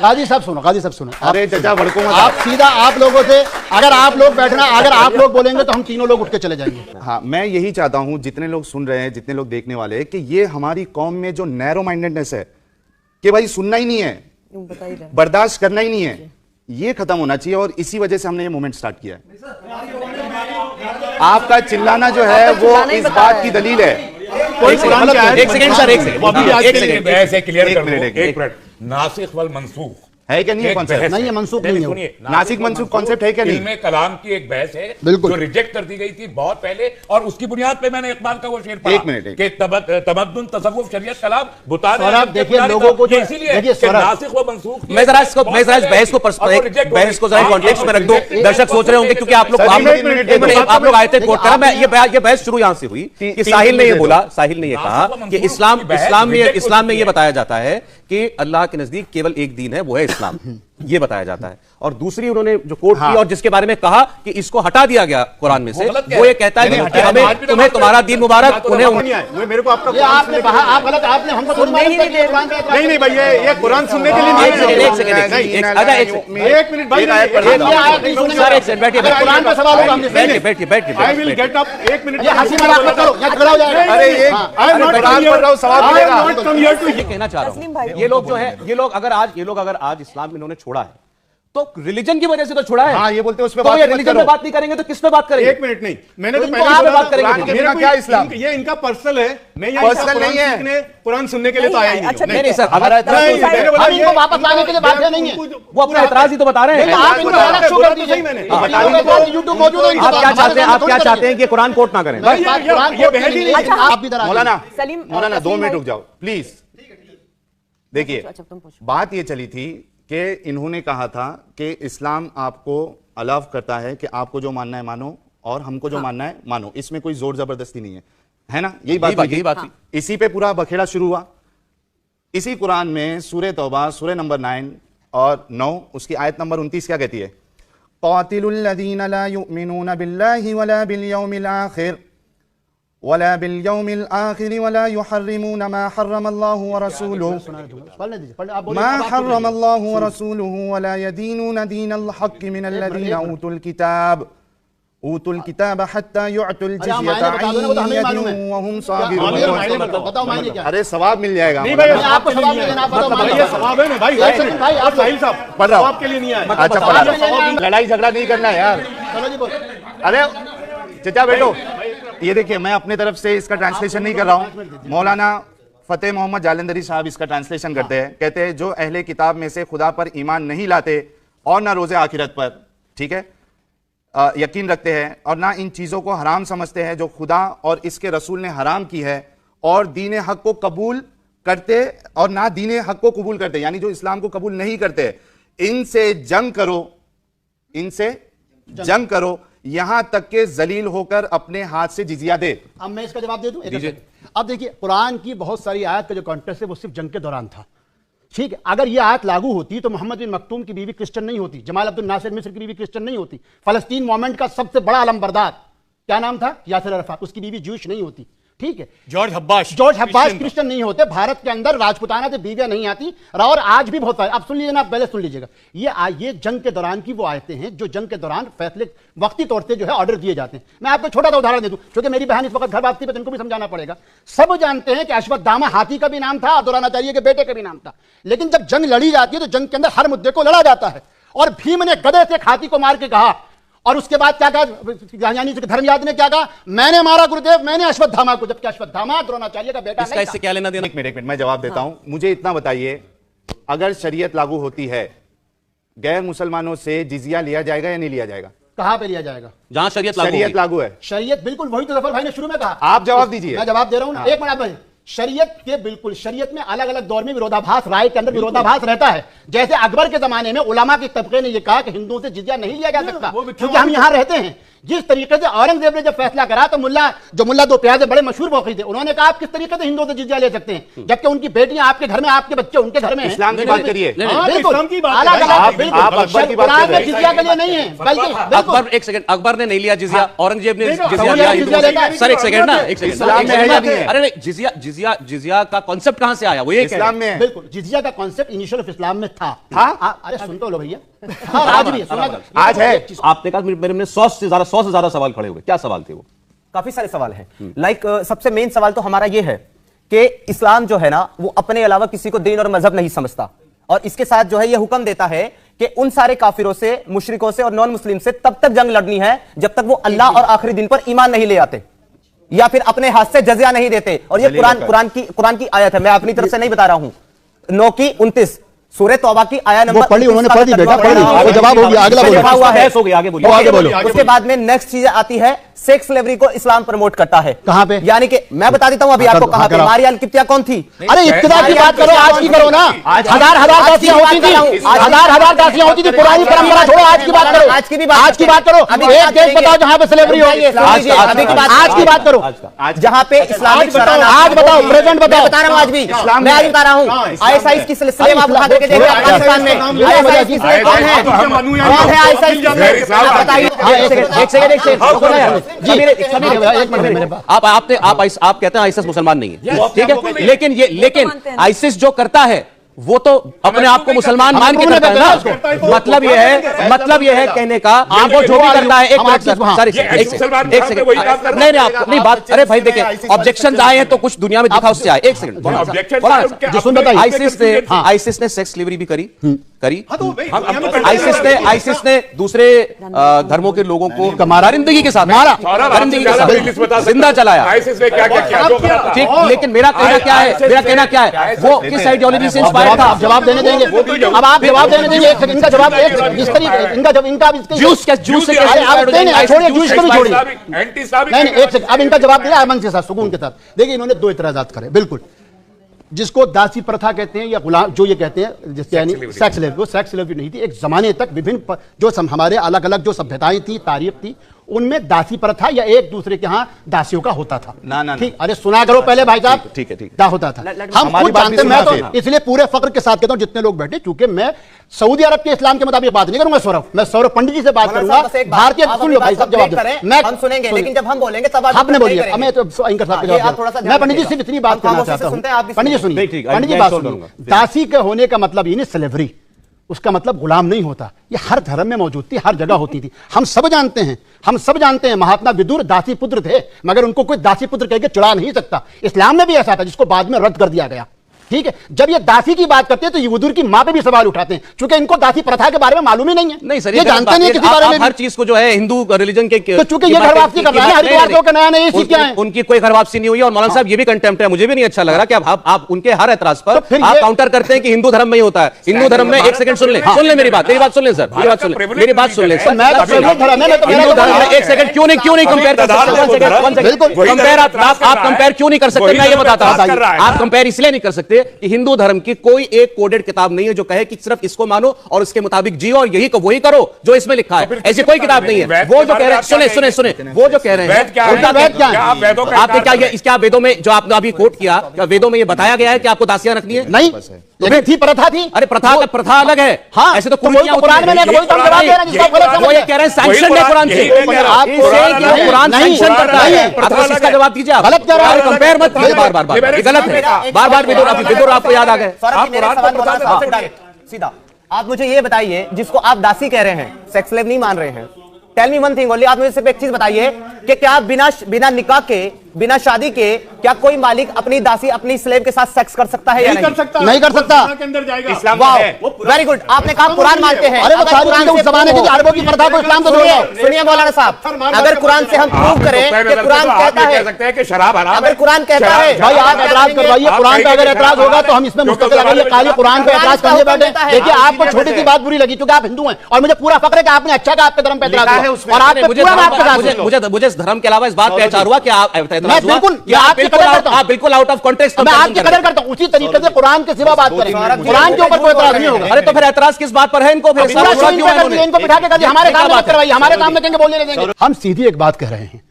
गाजी साहब सुनो, गाजी साहब सुनो। अरे चाचा भड़को मत। आप सीधा आप लोगों से, अगर आप लोग बैठना, अगर आप लोग बोलेंगे तो हम तीनों लोग उठ के चले जाएंगे। हाँ, मैं यही चाहता हूं, जितने लोग सुन रहे हैं, जितने लोग देखने वाले हैं, कि ये हमारी कौम में जो नैरो माइंडेडनेस है कि भाई सुनना ही नहीं है, बता ही रहे हैं। बर्दाश्त करना ही नहीं है, ये खत्म होना चाहिए। और इसी वजह से हमने ये मूवमेंट स्टार्ट किया है। आपका चिल्लाना जो है वो चिल्लाना ही इस बता बात रहा की है। दलील है। कोई कुरान की आयत एक सेकंड सर, एक सेकंड, एक सेकंड। ऐसे क्लियर एक कर मिनट, दो, एक एक मिनट। नासिख वल मनसूख है क्या नहीं है एक कॉन्सेप्ट? बहस नहीं है, मनसूख नहीं है वो। सुनिए, नासिक मनसूख कॉन्सेप्ट है क्या नहीं? इल्मे कलाम की एक बहस है बिल्कुल। जो रिजेक्ट कर दी गई थी बहुत पहले, और उसकी बुनियाद पे मैंने इकबाल का वो शेर पढ़ा एक मिनट, कि तमद्दुन तसव्वुफ शरीयत कलाम बुता दे सौरभ, के देखिए, बुनियादी लोगों को ये जो- इसीलिए देखिए, कि सौरभ, नासिख व मनसूख मैं जरा इसको बहस को बहस को जरा कॉन्टेक्स्ट में रख दो। दर्शक सोच रहे होंगे क्योंकि आप लोग आप लोग आयतें कोट करा। मैं ये बहस शुरू यहां से हुई कि साहिल ने ये बोला, साहिल ने ये कहा कि इस्लाम में ये बताया जाता है कि अल्लाह के नजदीक केवल एक दीन है, वो है इस्लाम, ये बताया जाता है। और दूसरी उन्होंने जो कोट की और जिसके बारे में कहा कि इसको हटा दिया गया कुरान में से, वो ये कहता है कि हमें तुम्हें तुम्हारा दीन मुबारक, उन्हें मेरे को आपका ये आपने कहा, आप गलत, आपने हमको सुनने ही नहीं दिया। नहीं नहीं भाई, ये कुरान सुनने के लिए नहीं है। एक सेकंड एक मिनट भाई, सर एक सेकंड बैठिए, कुरान का सवाल होगा, हमने बैठिए बैठिए बैठिए आई विल बैठिए गेट अप। एक मिनट, ये हंसी मजाक मत करो, ये झगड़ा हो जाएगा। अरे ये हाँ। आई एम नॉट कुरान पढ़ रहा हूं, सवाल मिलेगा। ये कहना चाह रहा हूं, ये लोग जो है, ये लोग अगर आज इस्लाम इन्होंने छोड़ा है तो रिलीजन की वजह से तो छोड़ा है। हाँ, ये बोलते हैं उस पे तो बात ये मत रिलीजन करो। पे बात नहीं करेंगे तो किस पे बात करेंगे? एक मिनट नहीं, मैंने तो तो इनको पहले आप बोला बात करेंगे। कुरान के बिना बिना क्या इस्लाम? ये इनका पर्सनल है, मैं यहाँ पर्सनल नहीं है। कुरान सुनने के लिए तो आया ही नहीं अच्छा, हूँ। नहीं सर, हमारा अगर नहीं, नहीं, मैंने बोला हम इनको ये- वापस लाने के लिए बात नहीं है। वो अपना एतराज ही तो बता रहे हैं। आप इनको अलग शो कर दीजिए। मैंने यूट्यूब मौजूद है, आप क्या चाहते हैं कि कुरान कोट ना करें? भाई, ये बहस ही नहीं है। आप भी इधर मौलाना सलीम, मौलाना 2 तस्लीम मिनट भाई। रुक जाओ प्लीज। देखिए, अच्छा, तुम पूछो। बात ये चली थी कि इन्होंने कहा था कि इस्लाम आपको अलाउ करता है कि आपको जो मानना है मानो और हमको जो मानना है मानो, इसमें कोई जोर जबरदस्ती नहीं है ना? यही बात हुई थी। यही बात थी। इसी पे पूरा बखेड़ा शुरू हुआ। इसी कुरान में सूरह तौबा सूरह नंबर 9 और 9 उसकी आयत नंबर 29 क्या कहती है? क़ातिलुल लज़ीना ला युमिनूना बिल्लाहि वला बिल यौमिल आखिर वला बिल यौमिल आखिर वला युहर्रिमूना मा हर्रमल्लाहु व रसूलुहु मा हर्रमल्लाहु व रसूलुहु वला यदीनूना दीनल हक़्क़ि मिनल लज़ीना ऊतुल किताब हत्ता युअतुल जिज़्यता अन यदिन व हुम सागिरून। बताओ मायने क्या? अरे सवाब मिल जाएगा। नहीं भाई, आपको सवाल नहीं देना, आप बताओ भाई, मायने ये क्या? सवाब है ना भाई। एक सेकंड भाई, आप साहिल साहब पढ़ रहा हूं। सवाब के लिए नहीं आए। अच्छा पढ़ा रहा हूं। लड़ाई झगड़ा नहीं करना है यार। चलो जी, बोलो। अरे चचा बैठो। ये देखिए, मैं अपने तरफ से इसका ट्रांसलेशन नहीं कर रहा हूं। मौलाना फतेह मोहम्मद जालंधरी साहब इसका ट्रांसलेशन करते हैं। कहते हैं जो अहले किताब में से खुदा पर ईमान नहीं लाते और ना रोजे आखिरत पर, ठीक है, यकीन रखते हैं और ना इन चीजों को हराम समझते हैं जो खुदा और इसके रसूल ने हराम की है, और दीन हक को कबूल करते और ना दीन हक को कबूल करते, यानी जो इस्लाम को कबूल नहीं करते, इनसे जंग करो, इनसे जंग करो यहां तक के जलील होकर अपने हाथ से जिजिया दे। अब मैं इसका जवाब दे दूं? अब देखिए, कुरान की बहुत सारी आयत का जो कॉन्टेक्स्ट है वो सिर्फ जंग के दौरान था, ठीक है। अगर ये आयत लागू होती तो मोहम्मद बिन मखतूम की बीवी क्रिश्चियन नहीं होती, जमाल अब्दुल नासिर मिस्र की बीवी क्रिश्चियन नहीं होती, फलस्तीन मूवमेंट का सबसे बड़ा अलमबरदार क्या नाम था, यासिर अरफात, उसकी बीवी जूश नहीं होती, ठीक है। जॉर्ज हब्बाश क्रिश्चियन नहीं होते। भारत के अंदर राजपुताना से बीवियां नहीं आती, और आज भी बहुत सारे। अब सुन लीजिए ना, पहले सुन लीजिएगा, ये जंग के दौरान की वो आयतें हैं जो जंग के दौरान फैसले वक्ती तौर से जो है ऑर्डर दिए जाते हैं। मैं आपको छोटा सा उदाहरण दे दूं, क्योंकि मेरी बहन इस वक्त घर वापसी पे, इनको भी समझाना पड़ेगा। सब जानते हैं कि अश्वत्थामा हाथी का भी नाम था, द्रोणाचार्य के बेटे का भी नाम था, लेकिन जब जंग लड़ी जाती है तो जंग के अंदर हर मुद्दे को लड़ा जाता है। और भीम ने गदे से हाथी को मार के कहा, और उसके बाद क्या कहा, यानी धर्मयाद ने क्या कहा, मैंने मारा गुरुदेव, मैंने अश्वत्थामा को, जबकि अश्वत्थामा द्रोणाचार्य का बेटा नहीं था। क्या लेना देना? एक मिनट मैं जवाब देता हूं। मुझे इतना बताइए, अगर शरीयत लागू होती है, गैर मुसलमानों से जिजिया लिया जाएगा या नहीं लिया जाएगा? कहां पे लिया जाएगा? जहां शरीयत लागू है। शरीयत बिल्कुल, वही तो जफर भाई ने शुरू में कहा। आप जवाब दीजिए। मैं जवाब दे रहा हूं ना, एक मिनट भाई। शरीयत के बिल्कुल, शरीयत में अलग अलग दौर में विरोधाभास, राय के अंदर विरोधाभास रहता है। जैसे अकबर के जमाने में उलमा के तबके ने यह कहा कि हिंदुओं से जिजिया नहीं लिया जा सकता क्योंकि हम यहां रहते हैं। जिस तरीके से औरंगजेब ने जब फैसला करा तो मुल्ला दो प्याजे बड़े मशहूर वकील थे, उन्होंने कहा आप किस तरीके से हिंदुओं से जिजिया ले सकते हैं जबकि उनकी बेटियां आपके घर में, आपके बच्चे उनके घर में हैं। इस्लाम की बात करिए। जिजिया के लिए नहीं है, बल्कि अकबर, एक सेकंड, अकबर ने नहीं लिया जिजिया, औरंगजेब ने जिजिया लिया। सर एक सेकंड ना, एक सेकंड, अरे नहीं, जिजिया का कॉन्सेप्ट कहां से आया? वो ये इस्लाम में है। बिल्कुल, जिजिया का कॉन्सेप्ट इनिशियल ऑफ इस्लाम में था। अरे सुन तो लो भैया, आज भी आज है। आपने कहा मेरे में 100 से ज्यादा सवाल खड़े हुए, क्या सवाल थे वो? काफी सारे सवाल हैं। लाइक सबसे मेन सवाल तो हमारा ये है कि इस्लाम जो है ना, वो अपने अलावा किसी को दीन और मजहब नहीं समझता, और इसके साथ जो है ये हुक्म देता है कि उन सारे काफिरों से, मुशरिकों से और नॉन मुस्लिम से तब तक जंग लड़नी है जब तक वो अल्लाह और आखिरी दिन पर ईमान नहीं ले आते या फिर अपने हाथ से जजिया नहीं देते। और ये कुरान की आयत है, मैं अपनी तरफ से नहीं बता रहा हूं। 9 की 29 सूरह तौबा की आया नंबर, पढ़ी, उन्होंने पढ़ी बेटा, पढ़ी, वो जवाब हो गया, अगला बोलो। हुआ है, हो गया, आगे बोलो, आगे बोलो। उसके बाद में नेक्स्ट चीज आती है, सेक्स स्लेवरी को इस्लाम प्रमोट करता है। कहां पे? यानी कि मैं बता देता हूं अभी आपको कहां पे। मारिया अल-किब्तिया कौन थी? अरे इब्तिदा की बात करो, आज की करो ना। हजार दासियां होती थी, हजार दासियां होती थी, पुरानी परंपरा छोड़ो, आज की बात करो। आज की बात करो। एक देश बताओ जहां पे स्लेवरी हो। आज की बात करो, जहां पे इस्लामिक आज बताओ, प्रेजेंट बताओ। बता रहा हूं, आज भी मैं आज बता रहा हूं। आईएसआईएस की सिलसिले में आप उठा करके देखिए अफगानिस्तान में आईएसआईएस की सिलसिले कौन है? कौन है आईएसआईएस? आप बताइए। एक सेकंड आप कहते हैं आईसिस मुसलमान नहीं है, ठीक है, लेकिन आईसिस जो करता है वो तो अपने आप को मुसलमान मान के करता है ना। मतलब ये है कहने का, आपको जो भी करता है, एक सेकंड, नहीं बात, अरे भाई देखिए, ऑब्जेक्शन आए हैं तो कुछ दुनिया में दिखा उससे आए। एक सेकंड, आईसिस ने सेक्स स्लेवरी भी करी। आईसिस ने दूसरे धर्मों के लोगों को दरिंदगी के साथ जिंदा चलाया। ठीक, लेकिन मेरा कहना क्या है, वो किस आइडियोलॉजी से इंस्पायर था? आप जवाब देने देंगे? अब आप जवाब देने देंगे? एक सेकंड, इनका जवाब, इस तरीके इनका जब इनका जूस से छोड़िए, जूस को भी छोड़िए। नहीं, एक सेकंड, अब इनका जवाब दिया अमन के साथ, सुकून के साथ। देखिए, इन्होंने 2 इतराजात करे। बिल्कुल, जिसको दासी प्रथा कहते हैं या गुलाम, जो ये कहते हैं जिसके यानी सेक्स स्लेवरी, वो सेक्स स्लेवरी नहीं थी। एक जमाने तक विभिन्न जो हमारे अलग अलग जो सभ्यताएं थी, तारीख थी, उनमें दासी प्रथा या एक दूसरे के यहाँ दासियों का होता था। ना ठीक, अरे सुना करो पहले भाई साहब। ठीक है, क्या होता था हम खुद जानते हैं। मैं तो इसलिए पूरे फक्र के साथ कहता हूं जितने लोग बैठे, क्योंकि मैं सऊदी अरब के इस्लाम के मुताबिक बात नहीं करूंगा। मैं सौरभ पंडित जी से बात करूंगा। भारतीय, सुन लो भाई साहब, जवाब मैं हम सुनेंगे, लेकिन जब हम बोलेंगे तब आपने बोलिए। मैं तो एंकर साहब के जवाब, मैं पंडित जी से इतनी बात करना चाहता हूं। पंडित जी सुनिए, पंडित जी बात सुनिए। दासी के होने का मतलब ये नहीं स्लेवरी, उसका मतलब गुलाम नहीं होता। ये हर धर्म में मौजूद थी, हर जगह होती थी। हम सब जानते हैं महात्मा विदुर दासी पुत्र थे, मगर उनको कोई दासी पुत्र कह के चिढ़ा नहीं सकता। इस्लाम में भी ऐसा था, जिसको बाद में रद्द कर दिया गया। ठीक है, जब ये दासी की बात करते हैं तो ये विदुर की मां पे भी सवाल उठाते हैं, क्योंकि इनको दासी प्रथा के बारे में मालूम ही नहीं है। नहीं सर, ये जानते नहीं किसी बारे में। हर चीज को जो है हिंदू रिलीजन के, तो चूंकि ये घर वापसी कर रहा है, हरिद्वार के नया नया चीज क्या है? उनकी कोई घर वापसी नहीं हुई। और मौलाना साहब ये भी कंटेम्प्ट है, मुझे भी नहीं अच्छा लग रहा कि आप उनके हर एतराज पर आप काउंटर करते हैं कि हिंदू धर्म में ही होता है। हिंदू धर्म में, एक सेकंड सुन ले मेरी बात सुन ले सर, मेरी बात सुन ले सर। हिंदू धर्म में, एक सेकंड, क्यों नहीं कंपेयर कर सकते? आप कंपेयर क्यों नहीं कर सकते? मैं ये बताता हूं, आप कंपेयर इसलिए नहीं कर सकते लीजिए कि हिंदू धर्म की कोई एक कोडेड किताब नहीं है जो कहे कि सिर्फ इसको मानो और उसके मुताबिक जियो और यही को वही करो जो इसमें लिखा है। ऐसी कोई किताब नहीं है। वो जो कह रहे हैं, सुने सुने सुने, वो जो कह रहे हैं, आपने क्या वेदों में जो आपने अभी कोट किया, क्या वेदों में ये बताया गया है कि आपको दासियां रखनी है? नहीं, लेकिन थी, प्रथा थी। अरे प्रथा अलग है। हाँ, ऐसे तो कुरान में कुरान में वही तो हम जवाब दे रहे हैं जिसको आप गलत समझ वो ये कह रहे हैं सैंक्शन है कुरान से, कुरान सैंक्शन करता है। आप बस इसका जवाब दीजिए। आप गलत कह रहे हैं, कंपेयर मत कीजिए बार बार, ये गलत है। बार बार विदुर आपको याद आ गए। सीधा आप मुझे ये बताइए, जिसको आप दासी कह रहे हैं, सेक्स स्लेव नहीं मान रहे हैं, tell me one thing only, आप मुझे सिर्फ एक चीज बताइए कि क्या बिना निकाह के, बिना शादी के, क्या कोई मालिक अपनी दासी, अपनी स्लेव के साथ सेक्स कर सकता है या नहीं? नहीं कर सकता। Very good. आपने कहा कुरान मानते हैं। अरे वो कुरान उस जमाने की अरबों की प्रथा को इस्लाम को सुनिए मौलाना साहब, अगर कुरान से हम प्रूव करें कि कुरान कहता है कि शराब हराम है, अगर कुरान कहता है, भाई आप एतराज करवाइए। कुरान पे अगर एतराज होगा तो हम इसमें मुस्तकिल लगाइए, खाली कुरान पे एतराज करने बैठे। देखिए आपको छोटी सी बात बुरी लगी क्योंकि आप हिंदू हैं और मुझे पूरा फक्र है कि आपने अच्छा कहा, आपके धर्म पे एतराज हुआ और आप मुझे इस धर्म के अलावा इस बात पे एतराज हुआ कि मैं बिल्कुल आउट ऑफ कॉन्टेक्स्ट मैं आपकी कदर करता हूं। उसी तरीके से कुरान के सिवा बात करें, कुरान के ऊपर कोई एतराज नहीं होगा। अरे तो फिर एतराज किस बात पर है इनको? फिर इनको बिठा के करिए, हमारे सामने बात करवाइए, हमारे सामने कहेंगे बोलने नहीं देंगे। हम सीधी एक बात कह रहे हैं,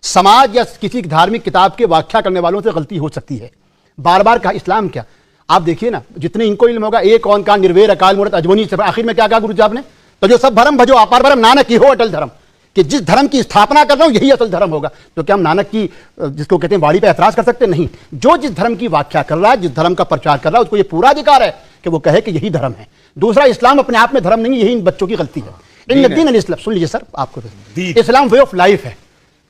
समाज या किसी धार्मिक किताब के व्याख्या करने वालों से गलती हो सकती है। बार बार कहा इस्लाम क्या, आप देखिए ना, जितने इनको इल्म होगा, एक कौन का निर्वेर अकाल मूरत अजमनी से आखिर में क्या कहा गुरु साहब ने, तो जो सब भरम भजो अपार भरम नानक की हो अटल धर्म, कि जिस धर्म की स्थापना कर रहा हूं यही असल धर्म होगा। तो क्या हम नानक की जिसको कहते हैं वाणी पे ऐतराज कर सकते? नहीं। जो जिस धर्म की व्याख्या कर रहा है, जिस धर्म का प्रचार कर रहा है, उसको ये पूरा अधिकार है कि वो कहे कि यही धर्म है। दूसरा, इस्लाम अपने आप में धर्म नहीं, यही इन बच्चों की गलती है। इन दीन इस्लाम, सुन लीजिए सर, आपको इस्लाम वे ऑफ लाइफ है।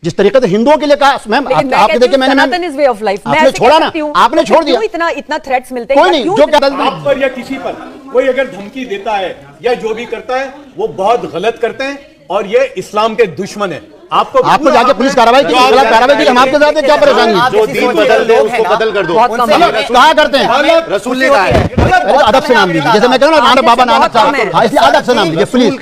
जिस तरीके से हिंदुओं के लिए कहा, मैम आपके देखिए मैंने वे ऑफ लाइफ आपने छोड़ा ना, आपने छोड़ दिया। इतना थ्रेट्स मिलते हैं, कोई नहीं, जो आप पर या किसी पर कोई अगर धमकी देता है या जो भी करता है वो बहुत गलत करते हैं और ये इस्लाम के दुश्मन है। आपको जाके पुलिस कार्रवाई की, गलत कार्रवाई की, हम आपके साथ क्या परेशानी है? जो दीन बदल दे उसको बदल कर दो। कहा करते हैं रसूल ने कहा है, अदब से नाम लीजिए, जैसे मैं कह रहा हूं ना बाबा नानक साहब, इसलिए अदब से नाम लीजिए प्लीज।